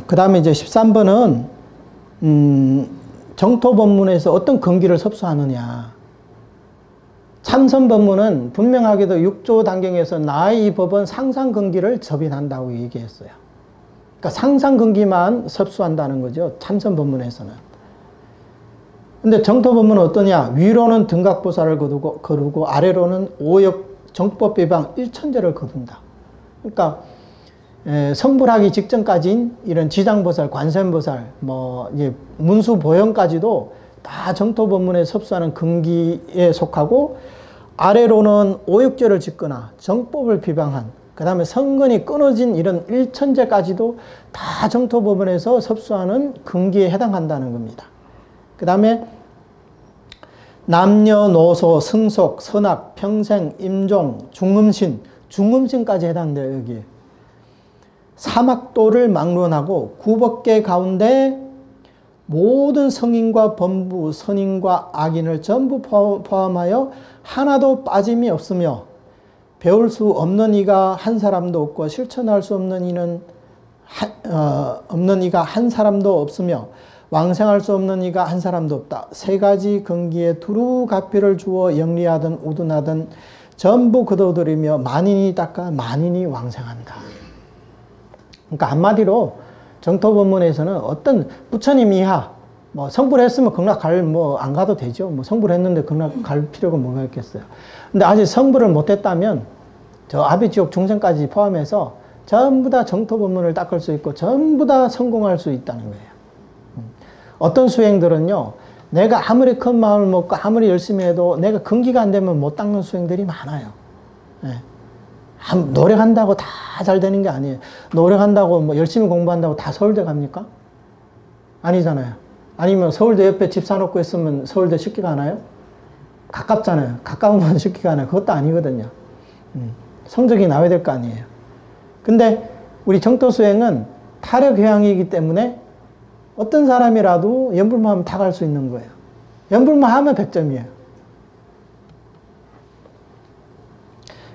그 다음에 이제 13번은 정토법문에서 어떤 근기를 섭수하느냐. 참선법문은 분명하게도 6조 단경에서 나의 이 법은 상상근기를 접인한다고 얘기했어요. 그러니까 상상근기만 섭수한다는 거죠. 참선법문에서는. 근데 정토법문은 어떠냐. 위로는 등각보살을 거두고 아래로는 오역 정법비방 일천제를 거둔다. 그러니까 성불하기 직전까지인 이런 지장보살, 관세음보살, 뭐 이제 문수보형까지도 다 정토법문에 섭수하는 근기에 속하고 아래로는 오육제를 짓거나 정법을 비방한 그 다음에 성근이 끊어진 이런 일천제까지도 다 정토법원에서 섭수하는 근기에 해당한다는 겁니다. 그 다음에 남녀노소, 승속, 선악, 평생, 임종, 중음신, 중음신까지 해당돼요. 여기 사막도를 막론하고 구법계 가운데 모든 성인과 범부, 선인과 악인을 전부 포함하여 하나도 빠짐이 없으며 배울 수 없는 이가 한 사람도 없고 실천할 수 없는 이는 없는 이가 한 사람도 없으며 왕생할 수 없는 이가 한 사람도 없다. 세 가지 근기에 두루 가피를 주어 영리하든 우둔하든 전부 거둬들이며 만인이 닦아 만인이 왕생한다. 그러니까 한마디로 정토법문에서는 어떤 부처님 이하 뭐 성불했으면 극락 안 가도 되죠. 뭐 성불했는데 극락 갈 필요가 뭐가 있겠어요. 근데 아직 성불을 못했다면 저 아비지옥 중생까지 포함해서 전부 다 정토법문을 닦을 수 있고 전부 다 성공할 수 있다는 거예요. 어떤 수행들은요, 내가 아무리 큰 마음을 먹고 아무리 열심히 해도 내가 근기가 안 되면 못 닦는 수행들이 많아요. 노력한다고 다 잘 되는 게 아니에요. 노력한다고 뭐 열심히 공부한다고 다 서울대 갑니까? 아니잖아요. 아니면 서울대 옆에 집 사놓고 있으면 서울대 쉽게 가나요? 가깝잖아요. 가까우면 쉽게 가나요? 그것도 아니거든요. 성적이 나와야 될 거 아니에요. 근데 우리 정토 수행은 타력 회항이기 때문에 어떤 사람이라도 연불만 하면 다 갈 수 있는 거예요. 연불만 하면 100점이에요.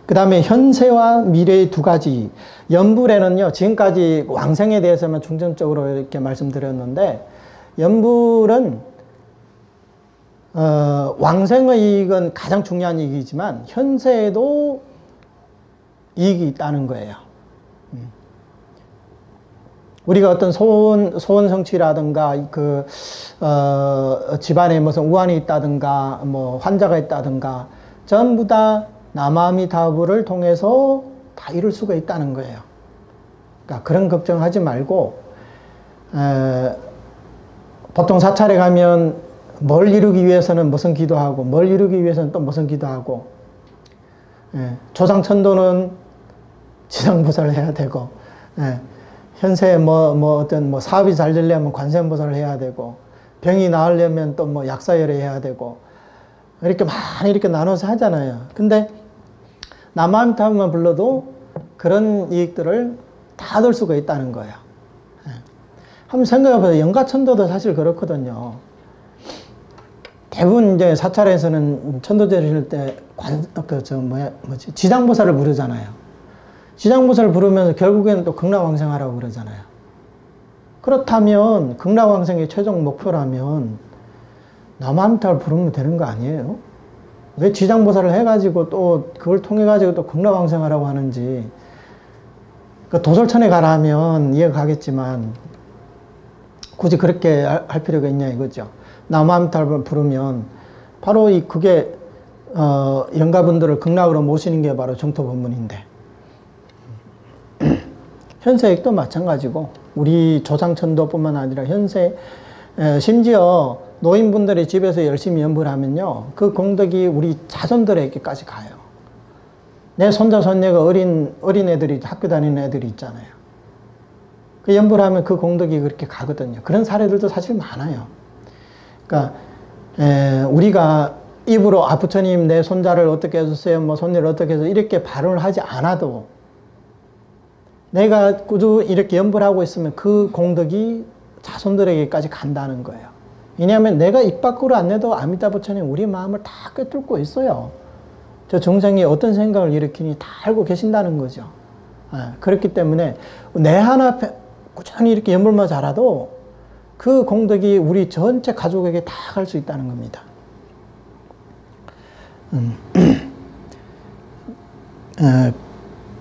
그 다음에 현세와 미래의 두 가지. 연불에는요, 지금까지 왕생에 대해서만 중점적으로 이렇게 말씀드렸는데, 연불은, 왕생의 이익은 가장 중요한 이익이지만, 현세에도 이익이 있다는 거예요. 우리가 어떤 소원 성취라든가, 집안에 무슨 우환이 있다든가, 뭐, 환자가 있다든가, 전부 다 남아미타불을 통해서 다 이룰 수가 있다는 거예요. 그러니까 그런 걱정하지 말고, 보통 사찰에 가면 뭘 이루기 위해서는 무슨 기도하고, 뭘 이루기 위해서는 또 무슨 기도하고, 조상천도는 지상보살을 해야 되고, 현세에 어떤 사업이 잘 되려면 관세음보살을 해야 되고, 병이 나으려면 또 뭐 약사열애 해야 되고, 이렇게 많이 이렇게 나눠서 하잖아요. 근데 남아미타불만 불러도 그런 이익들을 다 얻을 수가 있다는 거예요. 한번 생각해보세요. 영가천도도 사실 그렇거든요. 대부분 이제 사찰에서는 천도 드릴 때 지장보살을 부르잖아요. 지장보살을 부르면서 결국에는 또 극락왕생하라고 그러잖아요. 그렇다면 극락왕생의 최종 목표라면 남아미타불 부르면 되는 거 아니에요? 왜 지장보살을 해가지고 또 그걸 통해가지고 또 극락왕생하라고 하는지. 그 도솔천에 가라면 이해가 가겠지만 굳이 그렇게 할 필요가 있냐 이거죠. 남아미타불 부르면 바로 그게 영가분들을 극락으로 모시는 게 바로 정토법문인데, 현세액도 마찬가지고 우리 조상천도뿐만 아니라 현세, 심지어 노인분들이 집에서 열심히 연불 하면요, 그 공덕이 우리 자손들에게까지 가요. 내 손자 손녀가 어린 애들이, 학교 다니는 애들이 있잖아요. 그 연불하면 그 공덕이 그렇게 가거든요. 그런 사례들도 사실 많아요. 그러니까 우리가 입으로 부처님 내 손자를 어떻게 해주세요, 뭐 손녀를 어떻게 해서 이렇게 발언을 하지 않아도 내가 꾸준히 이렇게 연불하고 있으면 그 공덕이 자손들에게까지 간다는 거예요. 왜냐하면 내가 입 밖으로 안 내도 아미타 부처님 우리 마음을 다 꿰뚫고 있어요. 저 중생이 어떤 생각을 일으키니 다 알고 계신다는 거죠. 그렇기 때문에 내 하나 꾸준히 이렇게 연불만 잘해도 그 공덕이 우리 전체 가족에게 다 갈 수 있다는 겁니다.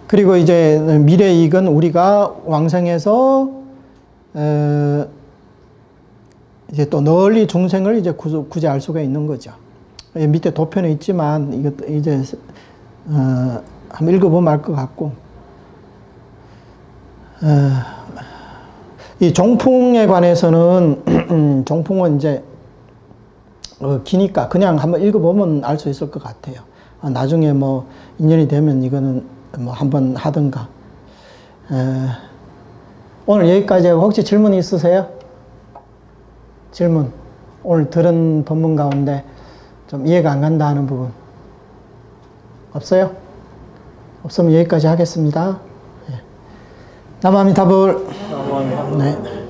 그리고 이제 미래 이익은 우리가 왕생에서 이제 또 널리 중생을 이제 구제할 수가 있는 거죠. 밑에 도표는 있지만 이것도 이제 한번 읽어보면 알 것 같고, 이 종풍에 관해서는 종풍은 이제 기니까 그냥 한번 읽어보면 알 수 있을 것 같아요. 나중에 뭐 인연이 되면 이거는 뭐 한번 하든가. 오늘 여기까지 하고 혹시 질문 있으세요? 질문. 오늘 들은 법문 가운데 좀 이해가 안 간다 하는 부분 없어요? 없으면 여기까지 하겠습니다. 남아미타불. 남아미타불. 네.